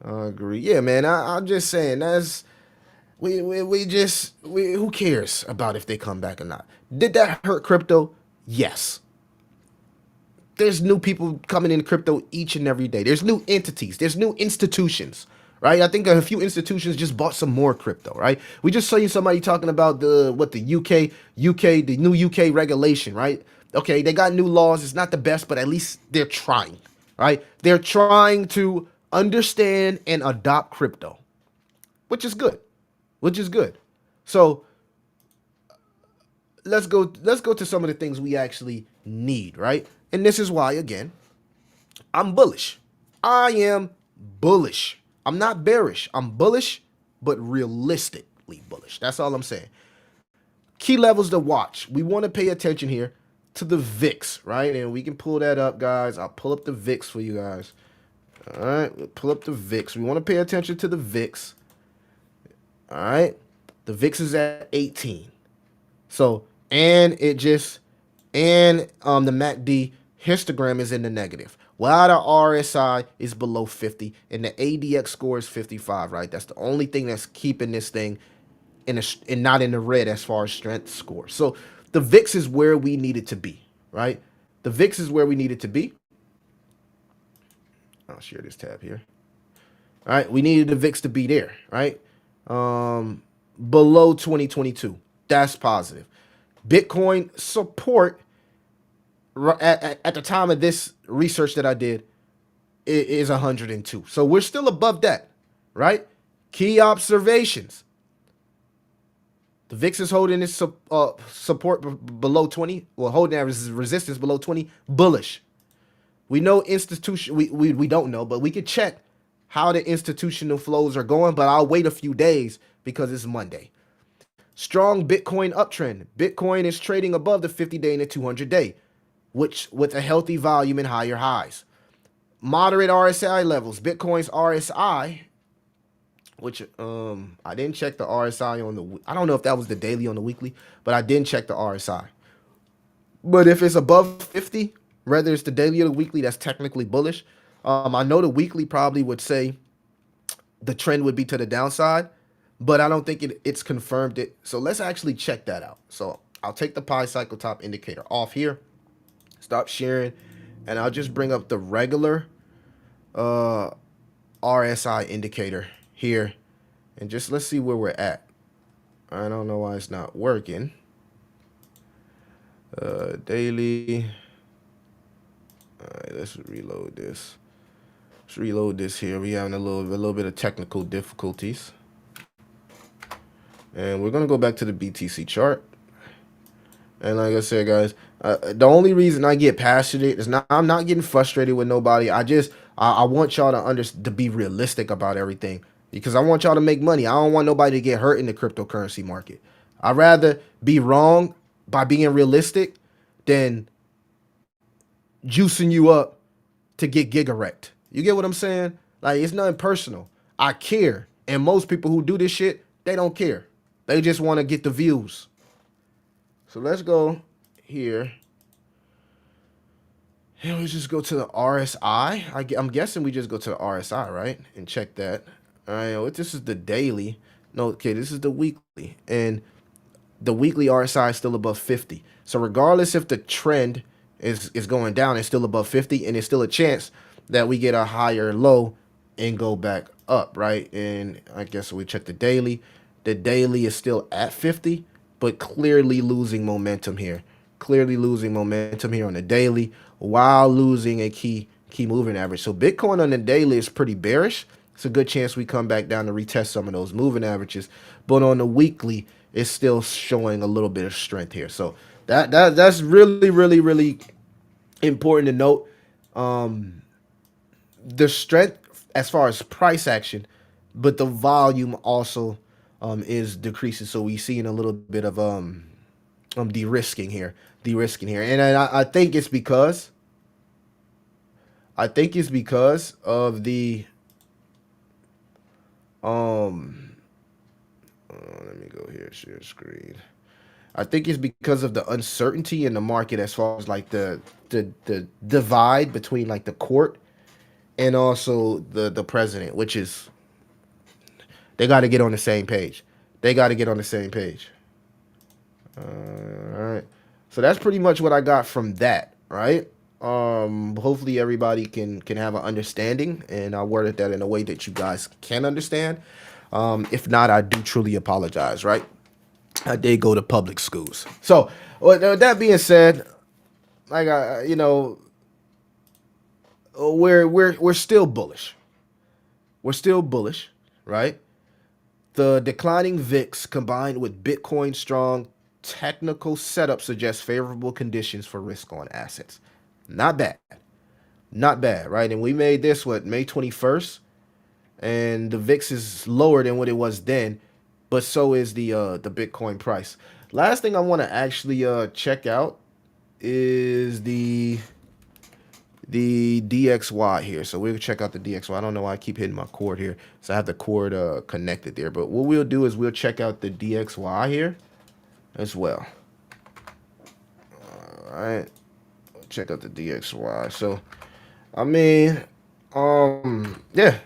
I agree. Yeah, man. I'm just saying that's we who cares about if they come back or not? Did that hurt crypto? Yes. There's new people coming in crypto each and every day. There's new entities. There's new institutions, right? I think a few institutions just bought some more crypto, right? We just saw somebody talking about the the new UK regulation, right? Okay, they got new laws. It's not the best, but at least they're trying, right? They're trying to understand and adopt crypto, which is good, which is good. So let's go to some of the things we actually need, right? And this is why, again, I'm bullish. I am bullish. I'm not bearish. I'm bullish, but realistically bullish. That's all I'm saying. Key levels to watch. We want to pay attention here to the VIX, right? And we can pull that up, guys. I'll pull up the VIX for you guys. All right, pull up the VIX. We want to pay attention to the VIX. All right, the VIX is at 18. So, and the MACD histogram is in the negative. While the RSI is below 50 and the ADX score is 55, right? That's the only thing that's keeping this thing and not in the red as far as strength score. So the VIX is where we need it to be, right? The VIX is where we need it to be. I'll share this tab here. All right, we needed the VIX to be there, right? Below 2022. That's positive. Bitcoin support at the time of this research that I did is 102. So we're still above that, right? Key observations. The VIX is holding its support below 20. Well, holding that resistance below 20. Bullish. We know we don't know, but we could check how the institutional flows are going, but I'll wait a few days because it's Monday. Strong Bitcoin uptrend. Bitcoin is trading above the 50-day and the 200-day, which with a healthy volume and higher highs. Moderate RSI levels. Bitcoin's RSI, which I didn't check the RSI on the. I don't know if that was the daily on the weekly, but I didn't check the RSI. But if it's above 50, whether it's the daily or the weekly, that's technically bullish. I know the weekly probably would say the trend would be to the downside, but I don't think it's confirmed it. So let's actually check that out. So I'll take the Pi Cycle Top indicator off here, stop sharing, and I'll just bring up the regular RSI indicator here, and just let's see where we're at. I don't know why it's not working. Daily. All right, let's reload this. Let's reload this here. We're having a little bit of technical difficulties. And we're going to go back to the BTC chart. And like I said, guys, the only reason I get passionate is I'm not getting frustrated with nobody. I want y'all to be realistic about everything, because I want y'all to make money. I don't want nobody to get hurt in the cryptocurrency market. I'd rather be wrong by being realistic than juicing you up to get giga-wrecked. You get what I'm saying? Like, it's nothing personal. I care. And most people who do this shit, they don't care. They just want to get the views. So let's go here. And we just go to the RSI. I'm guessing we just go to the RSI, right? And check that. All right, this is the daily. No, okay, this is the weekly. And the weekly RSI is still above 50. So regardless if the trend is going down, it's still above 50. And it's still a chance that we get a higher low and go back up, right? And I guess we check the daily. The daily is still at 50, but clearly losing momentum here. Clearly losing momentum here on the daily while losing a key moving average. So Bitcoin on the daily is pretty bearish. It's a good chance we come back down to retest some of those moving averages. But on the weekly, it's still showing a little bit of strength here. So That's really important to note. Um, the strength as far as price action, but the volume also is decreasing. So we seeing a little bit of de-risking here, and I think it's because of the um. Let me go here, share screen. I think it's because of the uncertainty in the market as far as like the divide between like the court and also the president, which is they got to get on the same page. They got to get on the same page. All right. So that's pretty much what I got from that, right? Hopefully everybody can have an understanding, and I worded that in a way that you guys can understand. If not, I do truly apologize, right? I did go to public schools. So with that being said, like we're still bullish. We're still bullish, right? The declining VIX combined with Bitcoin's strong technical setup suggests favorable conditions for risk on assets. Not bad. Not bad, right? And we made this May 21st, and the VIX is lower than what it was then, but so is the Bitcoin price. Last thing I want to actually check out is the DXY here. So we'll check out the DXY. I don't know why I keep hitting my cord here. So I have the cord connected there. But what we'll do is we'll check out the DXY here as well. All right. Check out the DXY. So, I mean, yeah.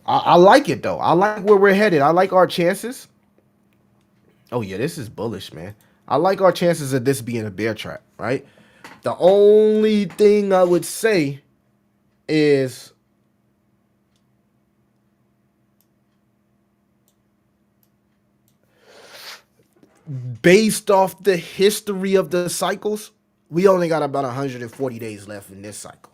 I like it, though. I like where we're headed. I like our chances. Oh, yeah, this is bullish, man. I like our chances of this being a bear trap, right? The only thing I would say is based off the history of the cycles, we only got about 140 days left in this cycle.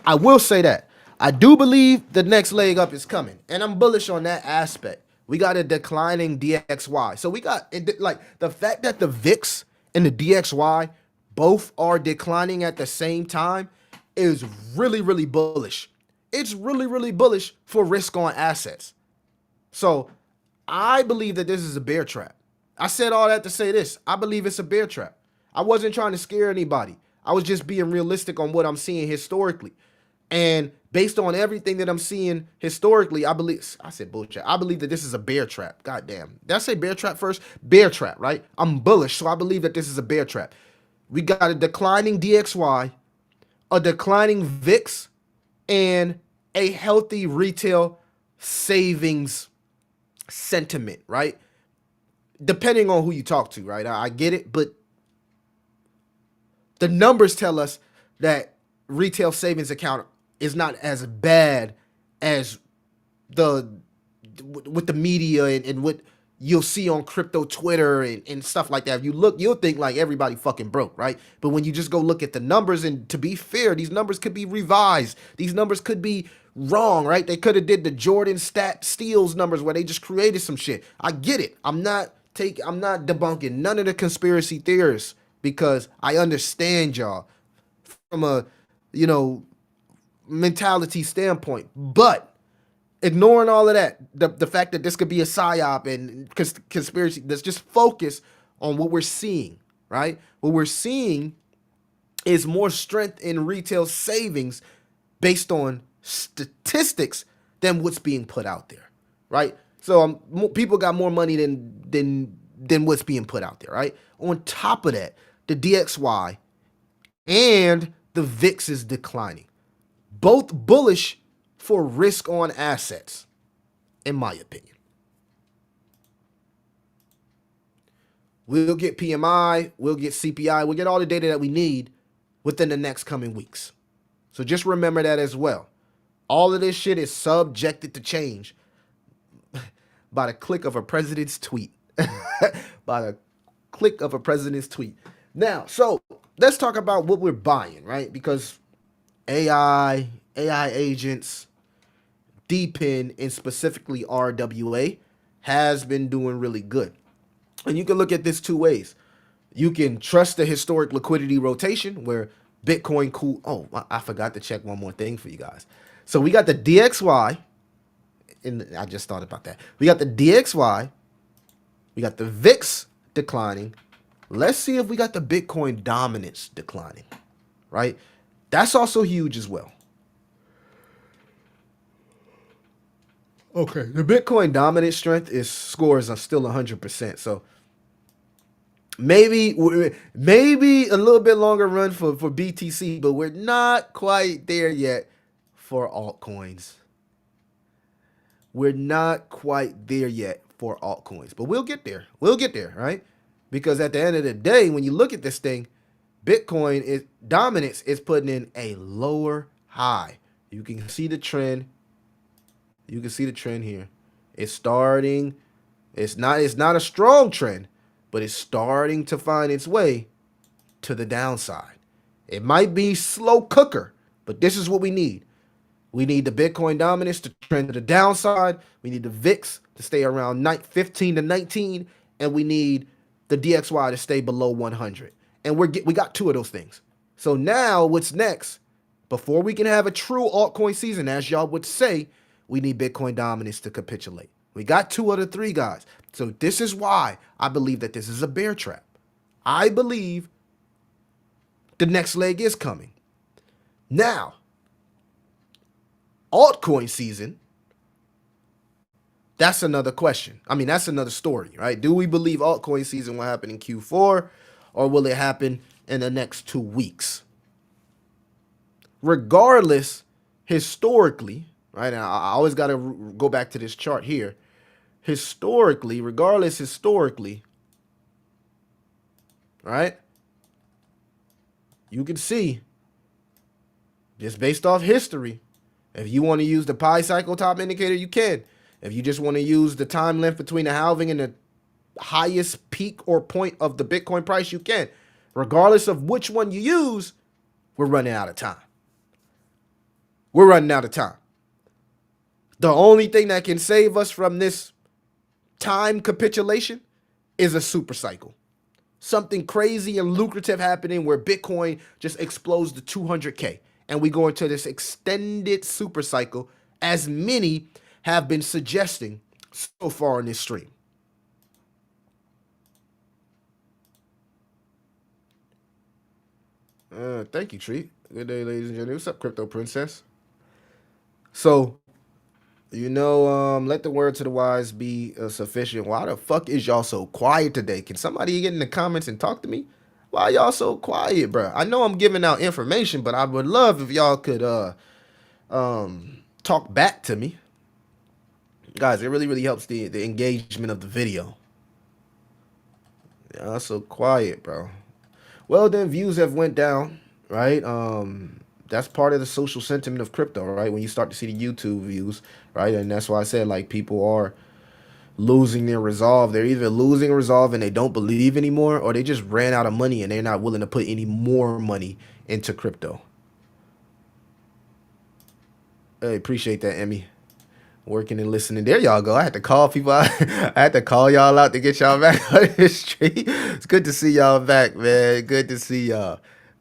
I will say that. I do believe the next leg up is coming, and I'm bullish on that aspect. We got a declining DXY. So we got, like, the fact that the VIX and the DXY both are declining at the same time is really bullish. It's really bullish for risk on assets. So I believe that this is a bear trap. I said all that to say this. I believe it's a bear trap. I wasn't trying to scare anybody. I was just being realistic on what I'm seeing historically. And based on everything that I'm seeing historically, I said bullshit. I believe that this is a bear trap. God damn. Did I say bear trap first? Bear trap, right? I'm bullish, so I believe that this is a bear trap. We got a declining DXY, a declining VIX, and a healthy retail savings sentiment, right? Depending on who you talk to, right? I get it, but the numbers tell us that retail savings account is not as bad as the with the media and what you'll see on crypto Twitter and stuff like that. If you look, you'll think like everybody fucking broke, right? But when you just go look at the numbers, and to be fair, these numbers could be revised. These numbers could be wrong, right? They could have did the Jordan stat steals numbers where they just created some shit. I get it. I'm not debunking none of the conspiracy theorists because I understand y'all from a, mentality standpoint. But ignoring all of that, the fact that this could be a psyop and conspiracy, let's just focus on what we're seeing, right? What we're seeing is more strength in retail savings based on statistics than what's being put out there, right? So people got more money than what's being put out there, right? On top of that, the DXY and the VIX is declining. Both bullish for risk on assets, in my opinion. We'll get PMI, we'll get CPI, we'll get all the data that we need within the next coming weeks. So just remember that as well. All of this shit is subjected to change by the click of a president's tweet. By the click of a president's tweet. Now, so let's talk about what we're buying, right? Because AI agents, DPIN, and specifically RWA has been doing really good. And you can look at this two ways. You can trust the historic liquidity rotation where Bitcoin cool. Oh, I forgot to check one more thing for you guys. So we got the DXY, and I just thought about that. We got the DXY, we got the VIX declining. Let's see if we got the Bitcoin dominance declining, right? That's also huge as well. Okay, the Bitcoin dominance strength is scores are still 100%. So maybe a little bit longer run for BTC, but we're not quite there yet for altcoins. We're not quite there yet for altcoins, but we'll get there. We'll get there, right? Because at the end of the day, when you look at this thing, Bitcoin is dominance is putting in a lower high. You can see the trend. You can see the trend here. It's starting. It's not a strong trend, but it's starting to find its way to the downside. It might be slow cooker, but this is what we need. We need the Bitcoin dominance to trend to the downside. We need the VIX to stay around 15 to 19, and we need the DXY to stay below 100. And we got two of those things. So now what's next? Before we can have a true altcoin season, as y'all would say, we need Bitcoin dominance to capitulate. We got two of the three guys. So this is why I believe that this is a bear trap. I believe the next leg is coming. Now, altcoin season, that's another question. I mean, that's another story, right? Do we believe altcoin season will happen in Q4 or will it happen in the next 2 weeks? Regardless, historically, right? And I always got to go back to this chart here. Historically, right? You can see, just based off history, if you want to use the pi cycle top indicator, you can. If you just want to use the time length between the halving and the highest peak or point of the Bitcoin price, you can. Regardless of which one you use, we're running out of time. We're running out of time. The only thing that can save us from this time capitulation is a super cycle. Something crazy and lucrative happening where Bitcoin just explodes to 200K. And we go into this extended super cycle, as many have been suggesting so far in this stream. Thank you, Treat. Good day, ladies and gentlemen. What's up, Crypto Princess? So, let the word to the wise be sufficient. Why the fuck is y'all so quiet today? Can somebody get in the comments and talk to me? Why y'all so quiet, bro? I know I'm giving out information, but I would love if y'all could talk back to me. Guys, it really helps the engagement of the video. Y'all so quiet, bro. Well, then views have went down, right? That's part of the social sentiment of crypto, right? When you start to see the YouTube views, right? And that's why I said, like, people are losing their resolve. They're either losing resolve and they don't believe anymore, or they just ran out of money and they're not willing to put any more money into crypto. Hey, appreciate that, Emmy. Working and listening. There y'all go. I had to call people out. I had to call y'all out to get y'all back on the street. It's good to see y'all back, man. Good to see y'all.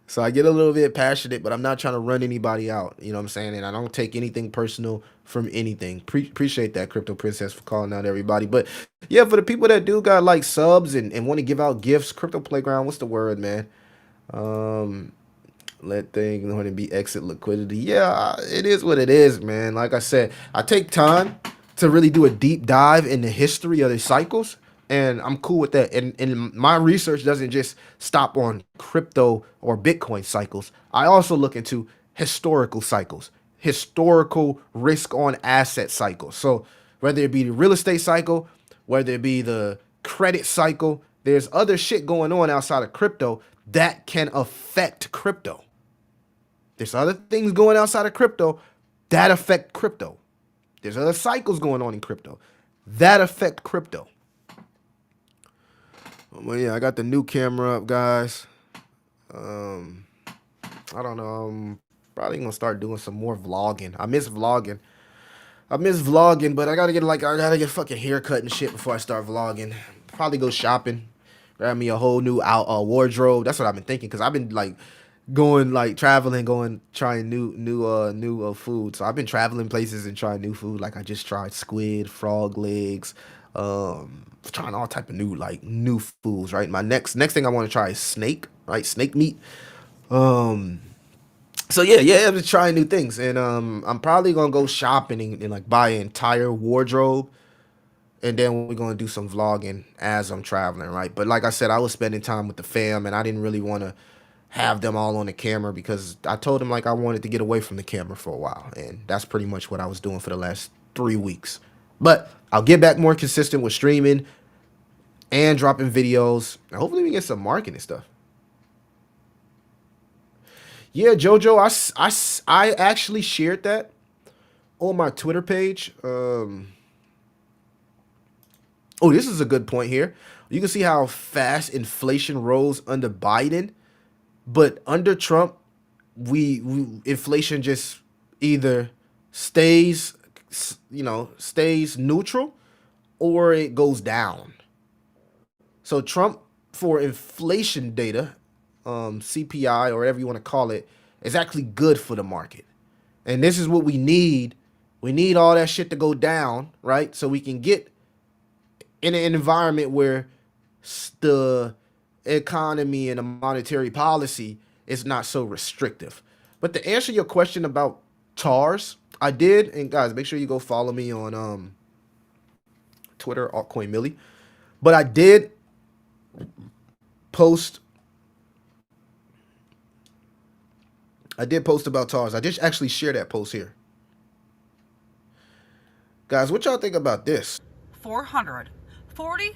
So I get a little bit passionate, but I'm not trying to run anybody out. You know what I'm saying? And I don't take anything personal from anything. Appreciate that, Crypto Princess, for calling out everybody. But yeah, for the people that do got like subs and want to give out gifts, Crypto Playground, what's the word, man? Let things going to be exit liquidity. Yeah, it is what it is, man. Like I said, I take time to really do a deep dive in the history of the cycles, and I'm cool with that. And my research doesn't just stop on crypto or Bitcoin cycles. I also look into historical cycles, historical risk on asset cycles. So whether it be the real estate cycle, whether it be the credit cycle, there's other shit going on outside of crypto that can affect crypto. There's other things going outside of crypto that affect crypto. There's other cycles going on in crypto that affect crypto. Well, yeah, I got the new camera up, guys. I don't know. I'm probably gonna start doing some more vlogging. I miss vlogging, but I gotta get a fucking haircut and shit before I start vlogging. Probably go shopping. grab me a whole new wardrobe. That's what I've been thinking because I've been like going like traveling, going trying new food. So I've been traveling places and trying new food. Like I just tried squid, frog legs, trying all type of new foods. Right. My next thing I want to try is snake. Right, snake meat. Um, so I'm just trying new things, and I'm probably gonna go shopping and like buy an entire wardrobe, and then we're gonna do some vlogging as I'm traveling, right? But like I said, I was spending time with the fam, and I didn't really want to have them all on the camera because I told them like I wanted to get away from the camera for a while, and that's pretty much what I was doing for the last 3 weeks. But I'll get back more consistent with streaming and dropping videos. And hopefully, we get some marketing stuff. Yeah, Jojo, I actually shared that on my Twitter page. Oh, this is a good point here. You can see how fast inflation rose under Biden, but under Trump, we inflation just either stays, stays neutral or it goes down. So Trump for inflation data, CPI or whatever you want to call it, is actually good for the market. And this is what we need. We need all that shit to go down, right? So we can get in an environment where the economy and the monetary policy is not so restrictive. But to answer your question about TARS, I did, and guys, make sure you go follow me on Twitter, Altcoin Millie. But I did post about TARS. I just actually share that post here. Guys, what y'all think about this? 440.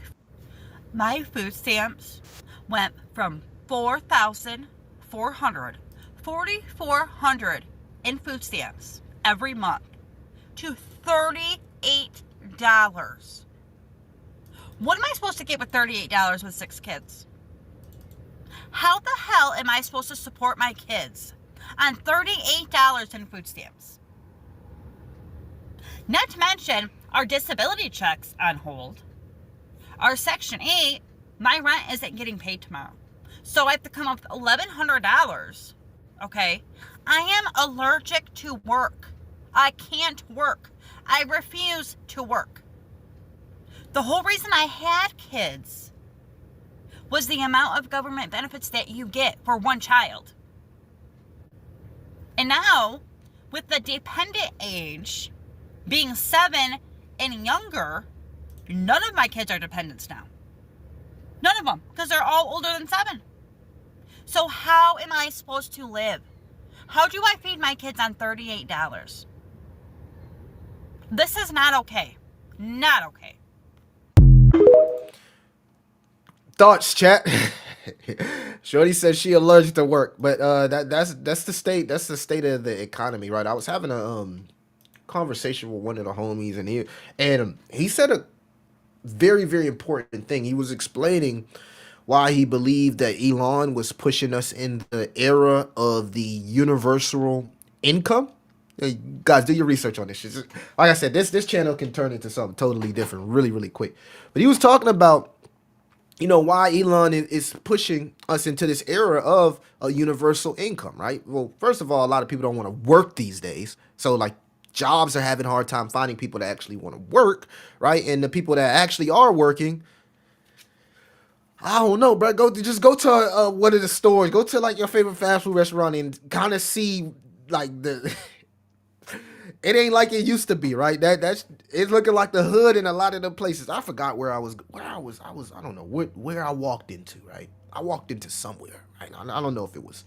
My food stamps went from 4,400 in food stamps every month to $38. What am I supposed to get with $38 with 6 kids? How the hell am I supposed to support my kids on $38 in food stamps? Not to mention our disability checks on hold. Our Section 8, my rent isn't getting paid tomorrow. So I have to come up with $1,100. Okay? I am allergic to work. I can't work. I refuse to work. The whole reason I had kids was the amount of government benefits that you get for one child. And now, with the dependent age being 7 and younger, none of my kids are dependents now. None of them, because they're all older than 7. So how am I supposed to live? How do I feed my kids on $38? This is not okay. Not okay. Thoughts, chat. Shorty says she allergic to work, but that's the state. That's the state of the economy, right? I was having a conversation with one of the homies, and he said a very, very important thing. He was explaining why he believed that Elon was pushing us in the era of the universal income. Hey, guys, do your research on this shit. Like I said, this channel can turn into something totally different really, really quick. But he was talking about, why Elon is pushing us into this era of a universal income, right? Well, first of all, a lot of people don't want to work these days. So, like, jobs are having a hard time finding people that actually want to work, right? And the people that actually are working, I don't know, bro. Go to one of the stores. Go to, like, your favorite fast food restaurant and kind of see, like, the... It ain't like it used to be, right? That's it's looking like the hood in a lot of the places. I forgot where I was. I don't know where I walked into, right? I walked into somewhere, right? I don't know if it was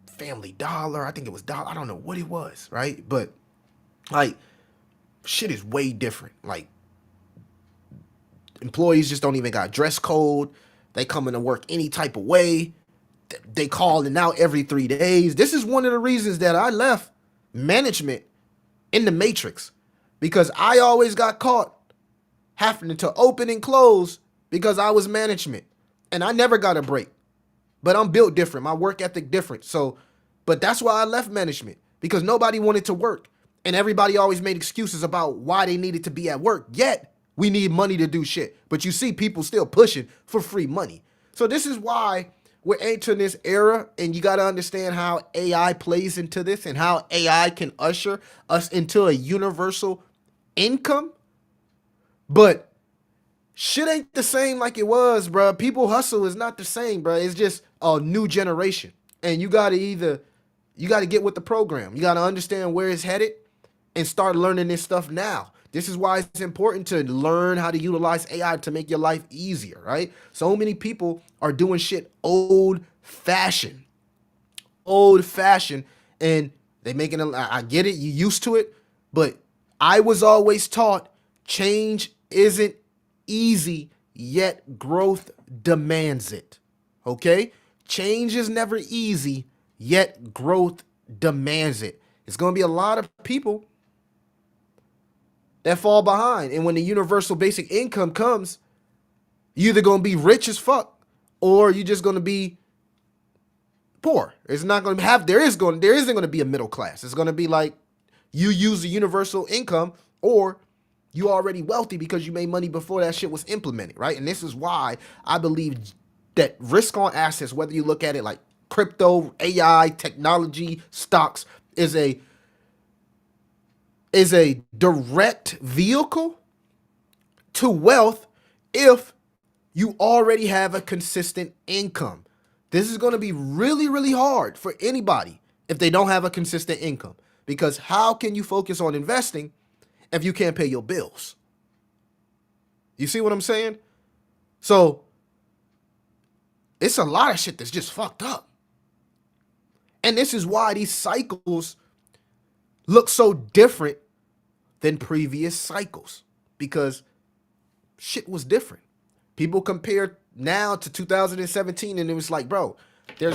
Family Dollar. I think it was Dollar. I don't know what it was, right? But like, shit is way different. Like, employees just don't even got dress code. They come into work any type of way. They calling out every 3 days. This is one of the reasons that I left management in the matrix, because I always got caught having to open and close because I was management and I never got a break. But I'm built different, my work ethic different. So, but that's why I left management, because nobody wanted to work and everybody always made excuses about why they needed to be at work. Yet We need money to do shit. But you see people still pushing for free money. So this is why we're entering this era, and you got to understand how AI plays into this and how AI can usher us into a universal income. But shit ain't the same like it was, bro. People hustle is not the same, bro. It's just a new generation. And you got to get with the program. You got to understand where it's headed and start learning this stuff now. This is why it's important to learn how to utilize AI to make your life easier, right? So many people are doing shit old fashioned, and they making I get it, you used to it, but I was always taught change isn't easy, yet growth demands it. Okay? Change is never easy, yet growth demands it. It's going to be a lot of people that fall behind. And when the universal basic income comes, you're either going to be rich as fuck or you're just going to be poor. It's not going to have, there isn't going to be a middle class. It's going to be like you use the universal income or you already wealthy because you made money before that shit was implemented, right? And this is why I believe that risk on assets, whether you look at it like crypto, AI, technology, stocks, is a direct vehicle to wealth if you already have a consistent income. This is going to be really, really hard for anybody if they don't have a consistent income, because how can you focus on investing if you can't pay your bills? You see what I'm saying? So it's a lot of shit that's just fucked up. And this is why these cycles look so different than previous cycles, because shit was different. People compare now to 2017 and it was like, bro, there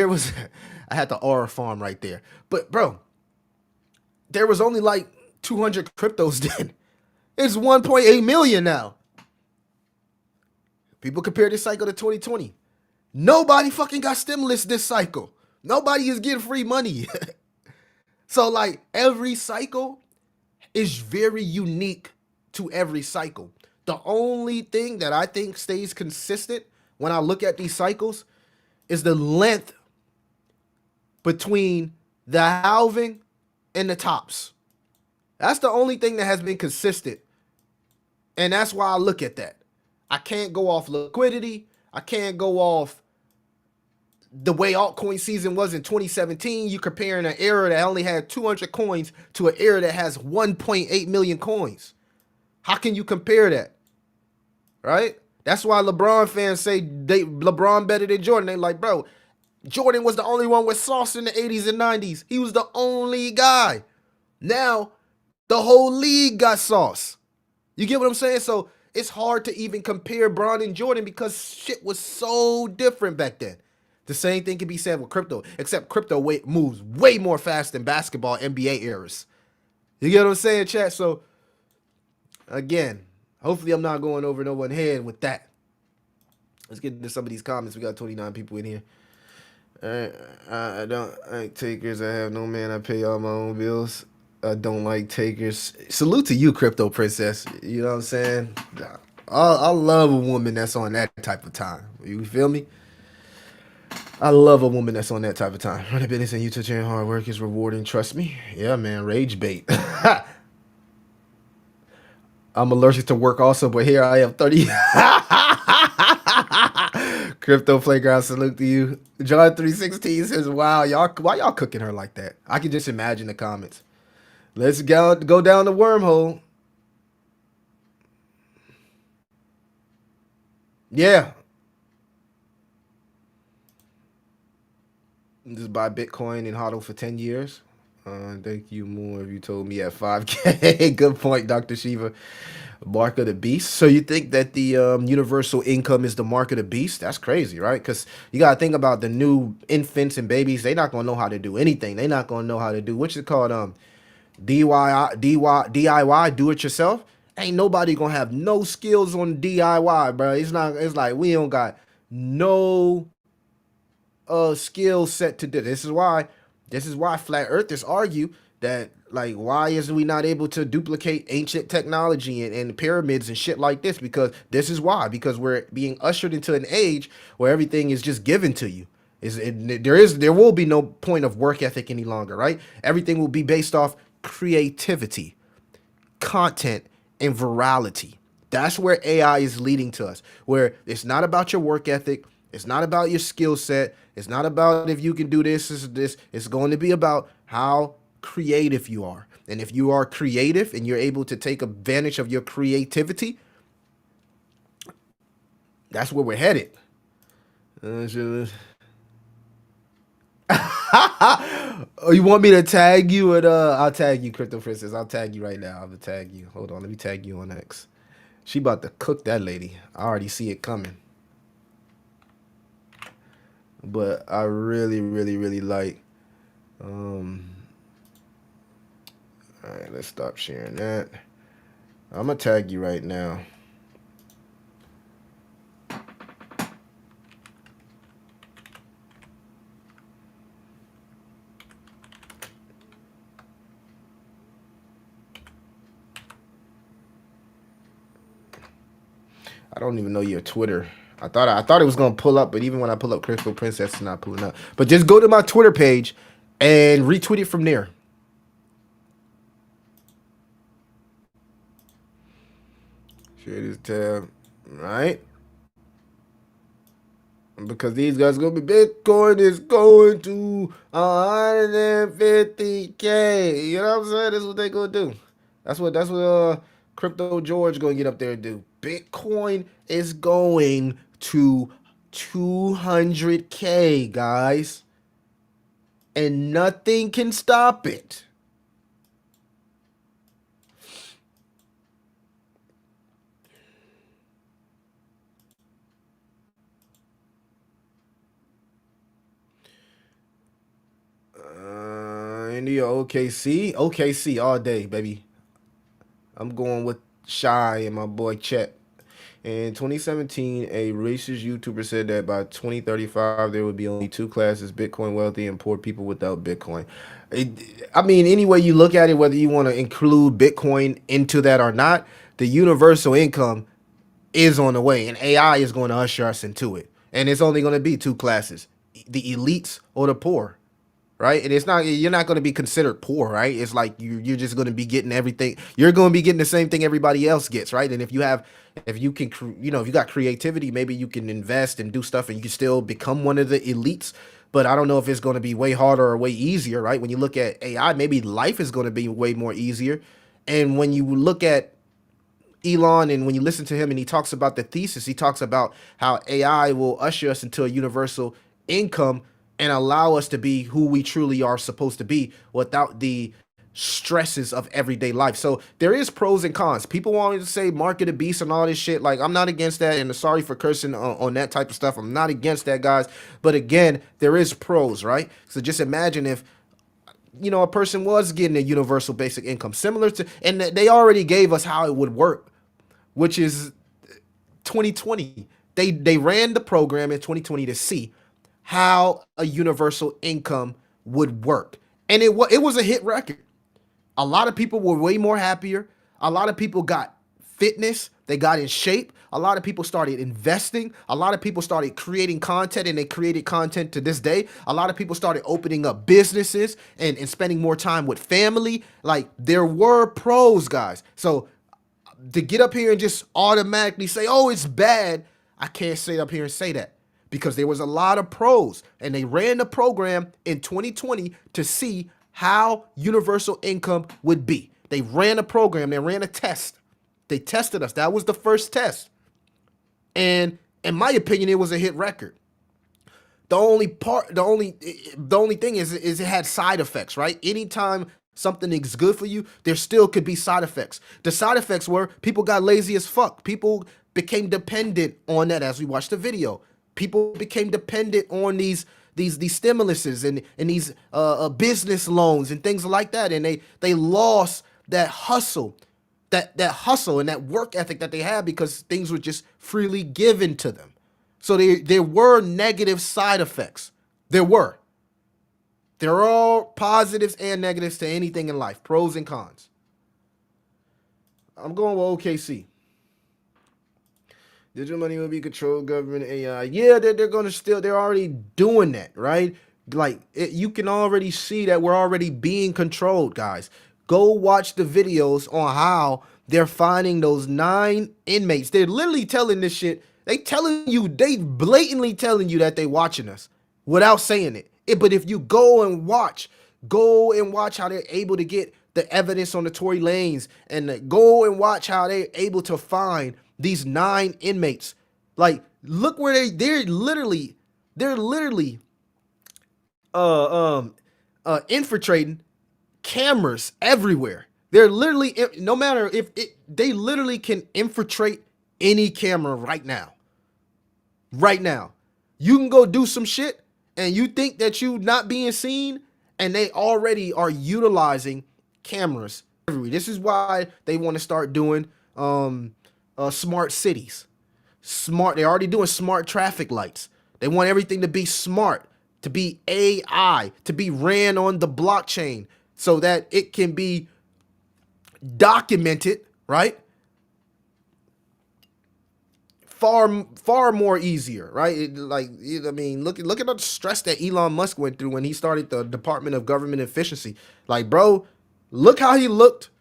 was, I had the aura farm right there. But bro, there was only like 200 cryptos then. It's 1.8 million now. People compare this cycle to 2020. Nobody fucking got stimulus this cycle. Nobody is getting free money. So like every cycle is very unique to every cycle. The only thing that I think stays consistent when I look at these cycles is the length between the halving and the tops. That's the only thing that has been consistent. And that's why I look at that. I can't go off liquidity. I can't go off the way altcoin season was in 2017. You comparing an era that only had 200 coins to an era that has 1.8 million coins. How can you compare that? Right? That's why LeBron fans say LeBron better than Jordan. They like, bro, Jordan was the only one with sauce in the 80s and 90s. He was the only guy. Now, the whole league got sauce. You get what I'm saying? So it's hard to even compare Bron and Jordan because shit was so different back then. The same thing can be said with crypto, except crypto moves way more fast than basketball, NBA eras. You get what I'm saying, chat? So, again, hopefully I'm not going over no one's head with that. Let's get into some of these comments. We got 29 people in here. I don't like takers. I have no man. I pay all my own bills. I don't like takers. Salute to you, crypto princess. You know what I'm saying? I love a woman that's on that type of time. You feel me? I love a woman that's on that type of time. Running business and YouTube channel, hard work is rewarding. Trust me. Yeah, man. Rage bait. I'm allergic to work also, but here I am, 30. Crypto Playground, salute to you. John 316 says, wow, why y'all cooking her like that? I can just imagine the comments. Let's go down the wormhole. Yeah. Just buy Bitcoin and hodl for 10 years. Thank you more if you told me at 5K. Good point, Dr. Shiva. Mark of the beast. So you think that the universal income is the mark of the beast? That's crazy, right? Because you got to think about the new infants and babies. They're not going to know how to do anything. They're not going to know how to do, what's it called? DIY, do it yourself. Ain't nobody going to have no skills on DIY, bro. It's like we don't got no skill set to do. This is why This is why flat earthers argue that, like, why is we not able to duplicate ancient technology and pyramids and shit like this? Because this is why. Because we're being ushered into an age where everything is just given to you. There will be no point of work ethic any longer, right? Everything will be based off creativity, content, and virality. That's where AI is leading to us, where it's not about your work ethic, it's not about your skill set, it's not about if you can do this. It's going to be about how creative you are. And if you are creative and you're able to take advantage of your creativity, that's where we're headed. Oh, you want me to tag you? I'll tag you, Crypto Princess. I'll tag you right now. I'm gonna tag you. Hold on, let me tag you on X. She about to cook that lady. I already see it coming. But I really like. All right, let's stop sharing that. I'm gonna tag you right now. I don't even know your Twitter. I thought it was gonna pull up, but even when I pull up Crystal Princess, it's not pulling up. But just go to my Twitter page and retweet it from there. Share this tab, right? Because these guys gonna be Bitcoin is going to 150K. You know what I'm saying? That's what they gonna do. That's what Crypto George gonna get up there and do. Bitcoin is going to 200K, guys. And nothing can stop it. India, OKC all day, baby. I'm going with Shy and my boy Chet. In 2017, a racist YouTuber said that by 2035 there would be only two classes: Bitcoin wealthy and poor people without Bitcoin. I mean, any way you look at it, whether you want to include Bitcoin into that or not, the universal income is on the way, and AI is going to usher us into it. And it's only going to be two classes: the elites or the poor, right? And it's not, you're not going to be considered poor, right? It's like you're just going to be getting everything. You're going to be getting the same thing everybody else gets, right? And if you can, if you got creativity, maybe you can invest and do stuff, and you can still become one of the elites. But I don't know if it's going to be way harder or way easier, right? When you look at AI, maybe life is going to be way more easier. And when you look at Elon, and when you listen to him and he talks about the thesis, he talks about how AI will usher us into a universal income and allow us to be who we truly are supposed to be without the stresses of everyday life. So there is pros and cons. People want to say market a beast and all this shit. Like, I'm not against that, and sorry for cursing on that type of stuff. I'm not against that, guys. But again, there is pros, right? So just imagine if a person was getting a universal basic income similar to, and they already gave us how it would work, which is 2020. They ran the program in 2020 to see how a universal income would work. And it was a hit record. A lot of people were way more happier. A lot of people got fitness. They got in shape. A lot of people started investing. A lot of people started creating content, and they created content to this day. A lot of people started opening up businesses and spending more time with family. Like, there were pros, guys. So to get up here and just automatically say, oh, it's bad, I can't sit up here and say that, because there was a lot of pros, and they ran the program in 2020 to see how universal income would be. They ran a program. They ran a test. They tested us. That was the first test. And in my opinion, it was a hit record. The only thing is it had side effects, right? Anytime something is good for you, there still could be side effects. The side effects were people got lazy as fuck. People became dependent on that. As we watched the video, people became dependent on these stimuluses and these business loans and things like that, and they lost that hustle, that hustle and that work ethic that they had, because things were just freely given to them. So there were negative side effects. There were. There are all positives and negatives to anything in life, pros and cons. I'm going with OKC. Digital money will be controlled, government, AI. Yeah, they're going to still, they're already doing that, right? Like, you can already see that we're already being controlled, guys. Go watch the videos on how they're finding those 9 inmates. They're literally telling this shit. They blatantly telling you that they watching us without saying it. But if you go and watch how they're able to get the evidence on the Tory Lanez, and go and watch how they're able to find these 9 inmates. Like, look where they're literally infiltrating cameras everywhere. They're literally, no matter if they literally can infiltrate any camera right now. Right now. You can go do some shit and you think that you not being seen, and they already are utilizing cameras everywhere. This is why they want to start doing smart cities. They're already doing smart traffic lights. They want everything to be smart, to be AI, to be ran on the blockchain so that it can be documented, right? Far more easier, right? I mean, look at the stress that Elon Musk went through when he started the Department of Government Efficiency. Like, bro, look how he looked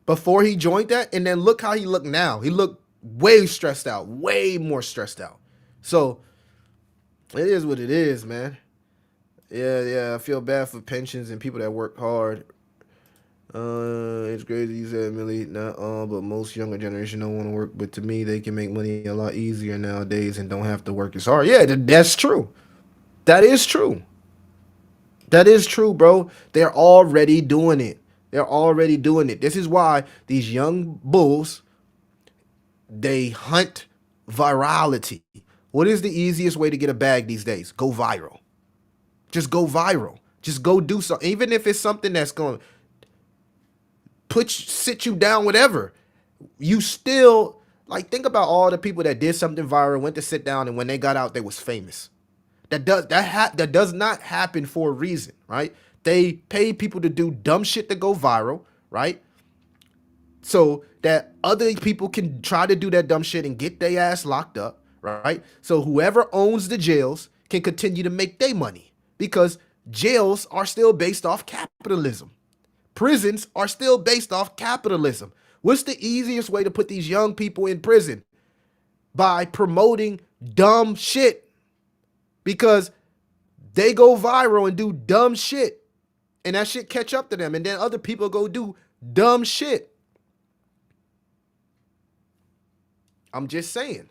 before he joined that, and then look how he looked now. He looked way stressed out, way more stressed out. So it is what it is, man. Yeah, I feel bad for pensions and people that work hard. It's crazy you said, Millie. Not all, but most younger generation don't want to work. But to me, they can make money a lot easier nowadays and don't have to work as hard. Yeah, that's true. That is true. That is true, bro. They're already doing it. They're already doing it. This is why these young bulls, they hunt virality. What is the easiest way to get a bag these days? Go viral. Just go viral. Just go do something. Even if it's something that's going to sit you down, whatever. You still, like, think about all the people that did something viral, went to sit down, and when they got out, they was famous. That does not happen for a reason, right? They pay people to do dumb shit to go viral, right? So that other people can try to do that dumb shit and get their ass locked up, right? So whoever owns the jails can continue to make their money, because jails are still based off capitalism. Prisons are still based off capitalism. What's the easiest way to put these young people in prison? By promoting dumb shit. Because they go viral and do dumb shit, and that shit catch up to them, and then other people go do dumb shit. I'm just saying.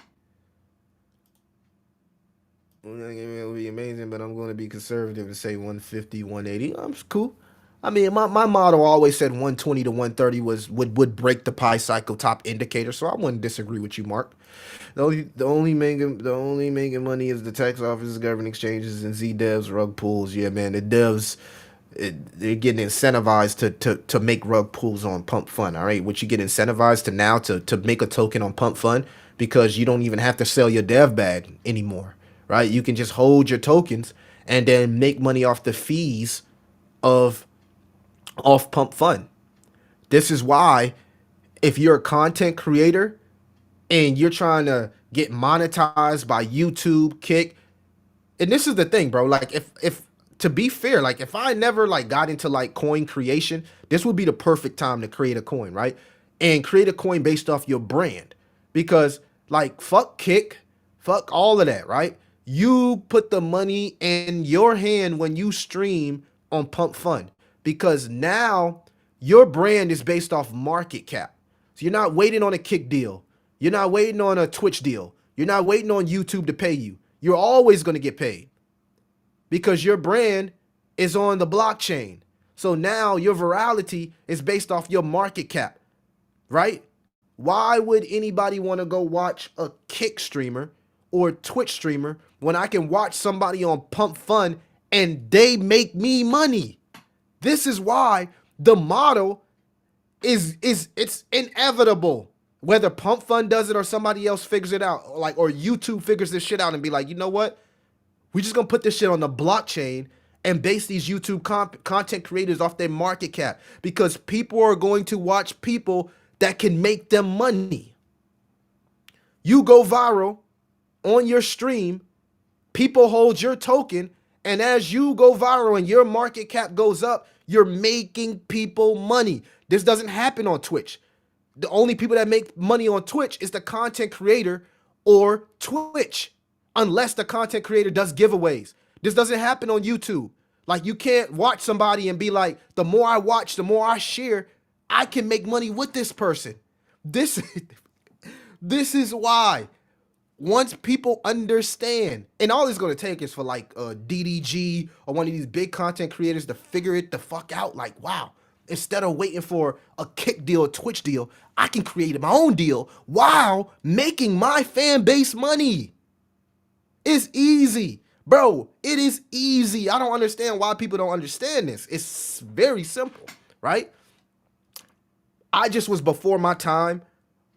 It'll be amazing, but I'm going to be conservative and say 150, 180. I'm cool. I mean, my model always said 120 to 130 would break the pi cycle top indicator, so I wouldn't disagree with you, Mark. The only making money is the tax offices, government exchanges, and Z devs, rug pools. Yeah, man, the devs, they're getting incentivized to make rug pools on Pump Fund. All right, what you get incentivized to now to make a token on Pump Fund, because you don't even have to sell your dev bag anymore, right? You can just hold your tokens and then make money off the fees off Pump Fund. This is why, if you're a content creator and you're trying to get monetized by YouTube, Kick, and this is the thing, bro. Like, if to be fair, like, if I never like got into like coin creation, this would be the perfect time to create a coin, right? And create a coin based off your brand, because like, fuck Kick, fuck all of that, right? You put the money in your hand when you stream on Pump Fund, because now your brand is based off market cap. So you're not waiting on a Kick deal. You're not waiting on a Twitch deal. You're not waiting on YouTube to pay you. You're always going to get paid because your brand is on the blockchain. So now your virality is based off your market cap, right? Why would anybody want to go watch a Kick streamer or Twitch streamer when I can watch somebody on Pump Fund and they make me money? This is why the model is it's inevitable. Whether Pump Fund does it or somebody else figures it out, like, or YouTube figures this shit out and be like, you know what? We're just gonna put this shit on the blockchain and base these YouTube content creators off their market cap, because people are going to watch people that can make them money. You go viral on your stream, people hold your token, and as you go viral and your market cap goes up, you're making people money. This doesn't happen on Twitch. The only people that make money on Twitch is the content creator or Twitch, unless the content creator does giveaways. This doesn't happen on YouTube. Like, you can't watch somebody and be like, the more I watch, the more I share, I can make money with this person. This is why, once people understand, and all it's going to take is for like DDG or one of these big content creators to figure it the fuck out. Like, wow, instead of waiting for a kick deal, a Twitch deal, I can create my own deal while making my fan base money. It's easy, bro. It is easy. I don't understand why people don't understand this. It's very simple, right? I just was before my time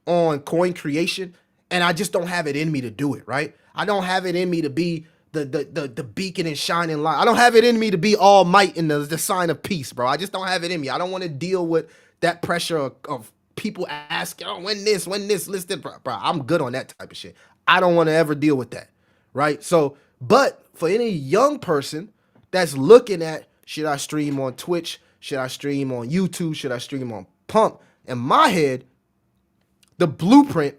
on coin creation, and I just don't have it in me to do it, right? I don't have it in me to be the beacon and shining light. I don't have it in me to be all might in the sign of peace, bro. I just don't have it in me. I don't want to deal with that pressure of people asking, oh, when this listed, bro. I'm good on that type of shit. I don't want to ever deal with that, right? So, but for any young person that's looking at, should I stream on Twitch? Should I stream on YouTube? Should I stream on Pump? In my head, the blueprint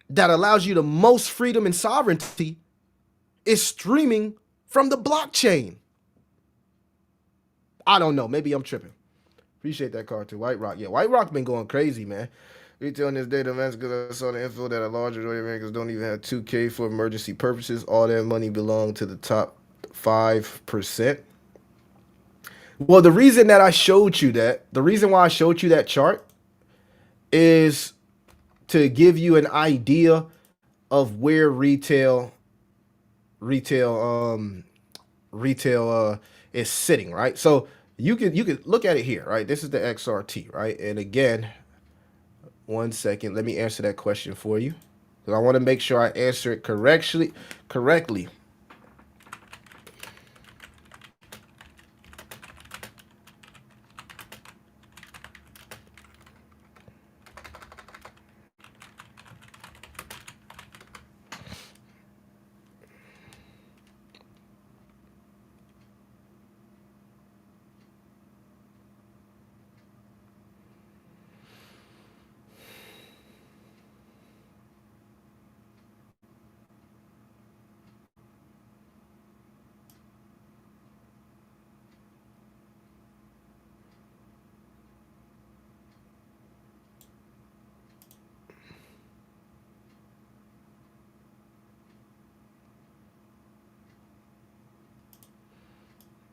that allows you the most freedom and sovereignty is streaming from the blockchain. I don't know. Maybe I'm tripping. Appreciate that card too. White Rock. Yeah, White Rock been going crazy, man. Retail on this data, man, because I saw the info that a large majority of Americans don't even have 2K for emergency purposes. All that money belong to the top 5%. Well, the reason that I showed you that, the reason why I showed you that chart is to give you an idea of where retail is sitting, right? So you could look at it here, right? This is the XRT, right? And again, 1 second, let me answer that question for you, because I want to make sure I answer it correctly.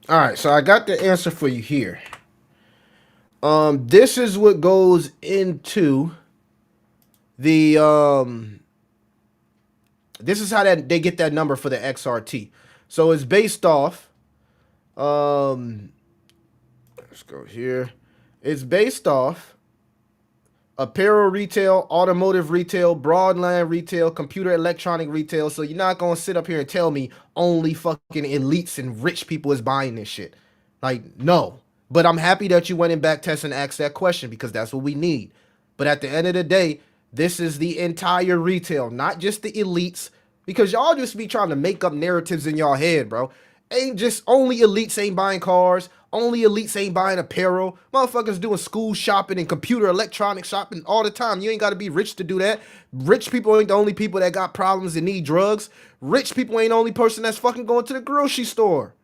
All right, so I got the answer for you here. This is what goes into the this is how that they get that number for the XRT. So it's based off let's go here. It's based off apparel retail, automotive retail, broadline retail, computer electronic retail. So you're not gonna sit up here and tell me only fucking elites and rich people is buying this shit. Like, no. But I'm happy that you went in back test and asked that question, because that's what we need. But at the end of the day, this is the entire retail, not just the elites, because y'all just be trying to make up narratives in y'all head, bro. Ain't just only elites ain't buying cars, only elites ain't buying apparel. Motherfuckers doing school shopping and computer electronic shopping all the time. You ain't got to be rich to do that. Rich people ain't the only people that got problems and need drugs. Rich people ain't the only person that's fucking going to the grocery store.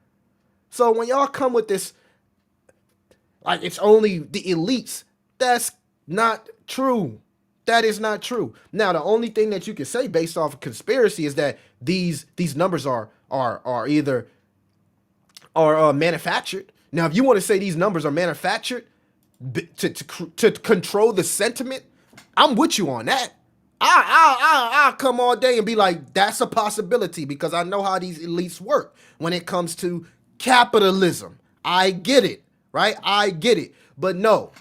So when y'all come with this, like it's only the elites, that's not true. That is not true. Now, the only thing that you can say based off of conspiracy is that these numbers are either manufactured. Now, if you want to say these numbers are manufactured to control the sentiment, I'm with you on that. I'll come all day and be like, that's a possibility, because I know how these elites work when it comes to capitalism. I get it, right? I get it. But no,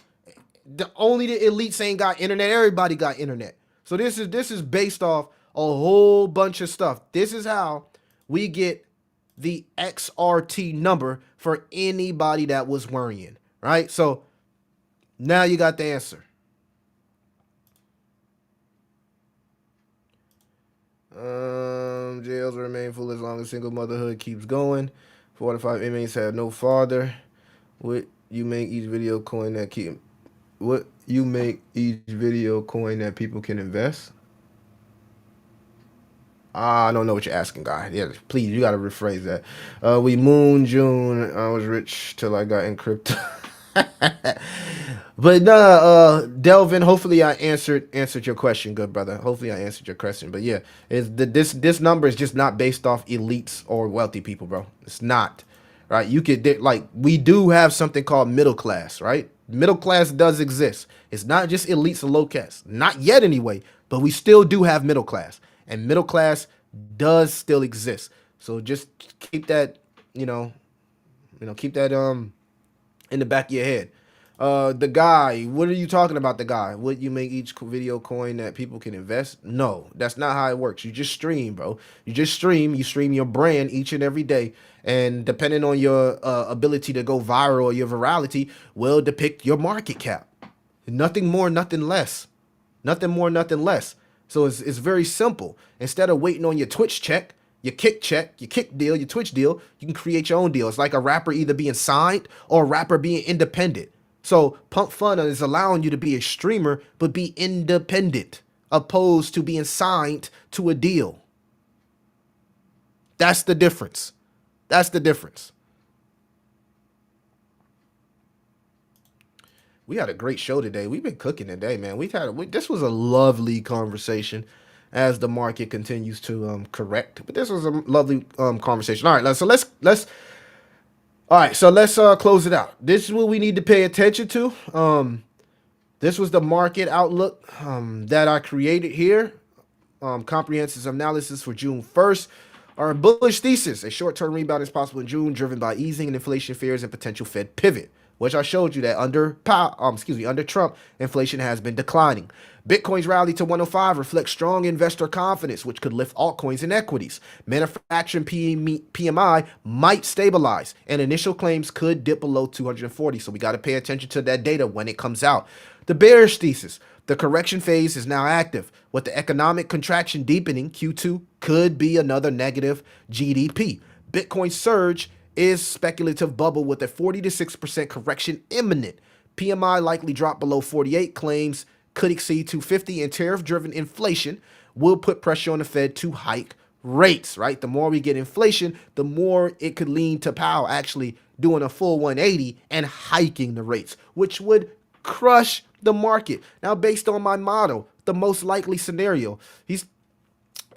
only the elites ain't got internet. Everybody got internet. So this is based off a whole bunch of stuff. This is how we get the XRT number for anybody that was worrying, right? So now you got the answer. Jails remain full as long as single motherhood keeps going. 4 to 5 inmates have no father. What you make each video coin that keep? What you make each video coin that people can invest? I don't know what you're asking, guy. Yeah, please, you gotta rephrase that. We moon June. I was rich till I got in crypto. But Delvin, hopefully I answered your question, good brother. Hopefully I answered your question. But yeah, this number is just not based off elites or wealthy people, bro. It's not. Right? You could like we do have something called middle class, right? Middle class does exist. It's not just elites and low class. Not yet anyway, but we still do have middle class. And middle class does still exist. So just keep that, keep that in the back of your head. The guy, what are you talking about? The guy, would you make each video coin that people can invest? No, that's not how it works. You just stream, bro. You stream your brand each and every day. And depending on your ability to go viral or your virality will depict your market cap. Nothing more, nothing less. Nothing more, nothing less. So it's very simple. Instead of waiting on your Twitch check, your kick deal, your Twitch deal, you can create your own deal. It's like a rapper either being signed or a rapper being independent. So Pump Fun is allowing you to be a streamer, but be independent, opposed to being signed to a deal. That's the difference. That's the difference. We had a great show today. We've been cooking today, man. This was a lovely conversation as the market continues to correct. But this was a lovely conversation. All right, so let's close it out. This is what we need to pay attention to. This was the market outlook that I created here. Comprehensive analysis for June 1st. Our bullish thesis: a short-term rebound is possible in June, driven by easing and inflation fears and potential Fed pivot, which I showed you that under Trump, inflation has been declining. Bitcoin's rally to 105 reflects strong investor confidence, which could lift altcoins and equities. Manufacturing PMI might stabilize, and initial claims could dip below 240. So we got to pay attention to that data when it comes out. The bearish thesis: the correction phase is now active. With the economic contraction deepening, Q2 could be another negative GDP. Bitcoin surge is speculative bubble with a 40 to 6% correction imminent. PMI likely drop below 48. Claims could exceed 250, and tariff-driven inflation will put pressure on the Fed to hike rates, right? The more we get inflation, the more it could lean to Powell actually doing a full 180 and hiking the rates, which would crush the market. Now, based on my model, the most likely scenario, it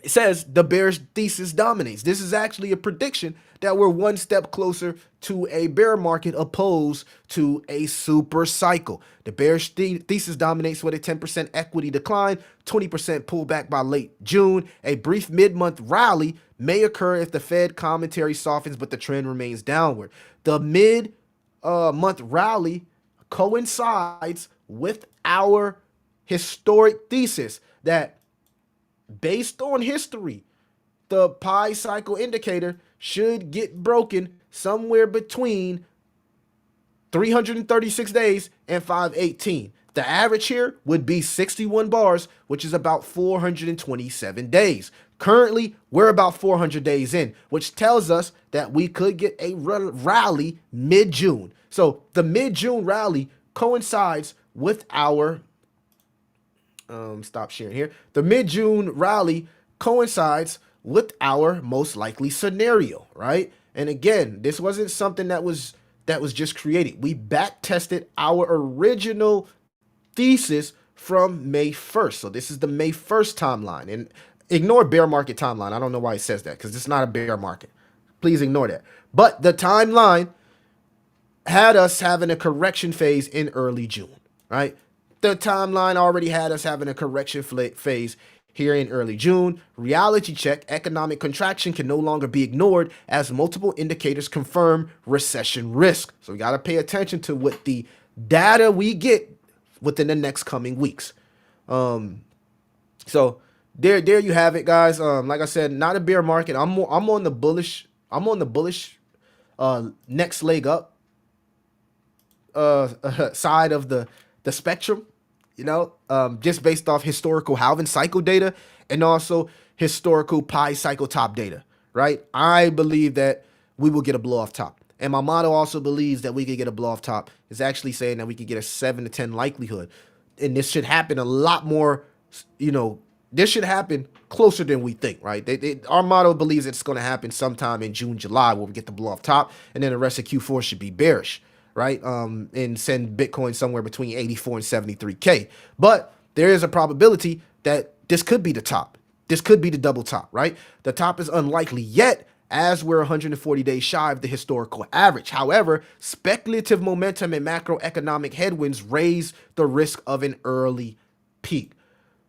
says the bearish thesis dominates. This is actually a prediction that we're one step closer to a bear market opposed to a super cycle. The bearish thesis dominates with a 10% equity decline, 20% pullback by late June. A brief mid-month rally may occur if the Fed commentary softens, but the trend remains downward. The mid-month rally coincides with our historic thesis that, based on history, the pi cycle indicator should get broken somewhere between 336 days and 518. The average here would be 61 bars, which is about 427 days. Currently, we're about 400 days in, which tells us that we could get a rally mid-June. So the mid-June rally coincides with our stop sharing here. The mid-June rally coincides with our most likely scenario, right? And again, this wasn't something that was just created. We back tested our original thesis from May 1st. So this is the May 1st timeline. And ignore bear market timeline. I don't know why it says that, because it's not a bear market. Please ignore that. But the timeline had us having a correction phase in early June, right? The timeline already had us having a correction phase here in early June. Reality check: economic contraction can no longer be ignored as multiple indicators confirm recession risk. So we got to pay attention to what the data we get within the next coming weeks. So there you have it, guys. Like I said, not a bear market. I'm on the bullish I'm on the bullish next leg up side of the spectrum, just based off historical halving cycle data and also historical pi cycle top data, right? I believe that we will get a blow off top. And my model also believes that we could get a blow off top. It's actually saying that we could get a 7 to 10 likelihood. And this should happen a lot more, this should happen closer than we think, right? Our model believes it's going to happen sometime in June, July, where we get the blow off top, and then the rest of Q4 should be bearish, right? And send Bitcoin somewhere between 84 and 73K. But there is a probability that this could be the top. This could be the double top, right? The top is unlikely yet, as we're 140 days shy of the historical average. However, speculative momentum and macroeconomic headwinds raise the risk of an early peak.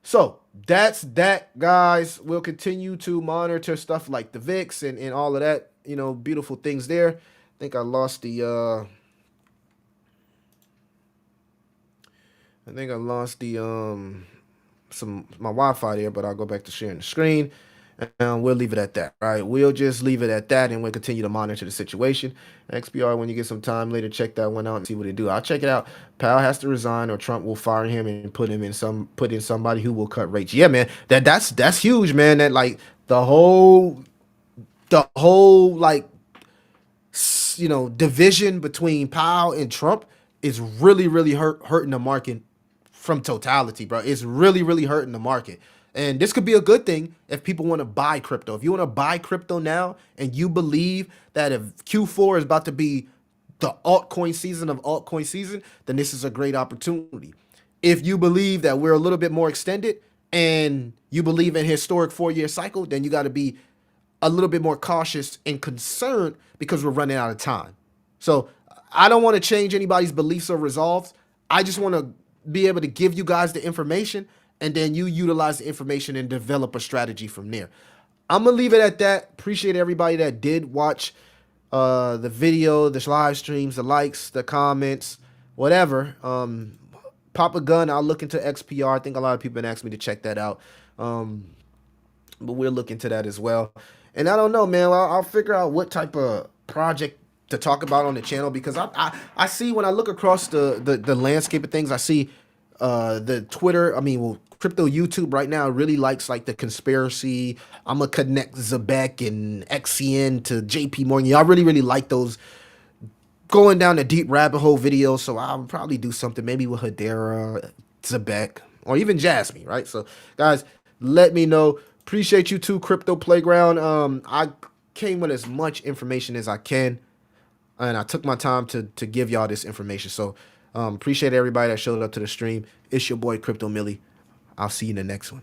So that's that, guys. We'll continue to monitor stuff like the VIX and all of that, beautiful things there. I think I lost the my Wi-Fi there, but I'll go back to sharing the screen. And we'll leave it at that, right? We'll just leave it at that, and we'll continue to monitor the situation. XPR, when you get some time later, check that one out and see what they do. I'll check it out. Powell has to resign, or Trump will fire him and put in somebody who will cut rates. Yeah, man, that's huge, man. That like the whole like division between Powell and Trump is really hurting the market from totality, bro. It's really hurting the market. And this could be a good thing if people want to buy crypto. If you want to buy crypto now and you believe that if Q4 is about to be the altcoin season, then this is a great opportunity. If you believe that we're a little bit more extended and you believe in historic 4-year cycle, then you got to be a little bit more cautious and concerned because we're running out of time. So I don't want to change anybody's beliefs or resolves. I just want to be able to give you guys the information, and then you utilize the information and develop a strategy from there. I'm going to leave it at that. Appreciate everybody that did watch the video, the live streams, the likes, the comments, whatever. Pop a gun. I'll look into XPR. I think a lot of people have asked me to check that out. But we'll look into that as well. And I don't know, man. I'll figure out what type of project to talk about on the channel, because I see, when I look across the landscape of things, I see the Twitter, crypto YouTube right now really likes like the conspiracy. I'm gonna connect Zebek and XCN to JP Morgan. Y'all really like those going down the deep rabbit hole videos. So I'll probably do something maybe with Hedera, Zebek, or even Jasmine, right? So guys, let me know. Appreciate you too, Crypto Playground. I came with as much information as I can, and I took my time to give y'all this information. So appreciate everybody that showed up to the stream. It's your boy Crypto Millie. I'll see you in the next one.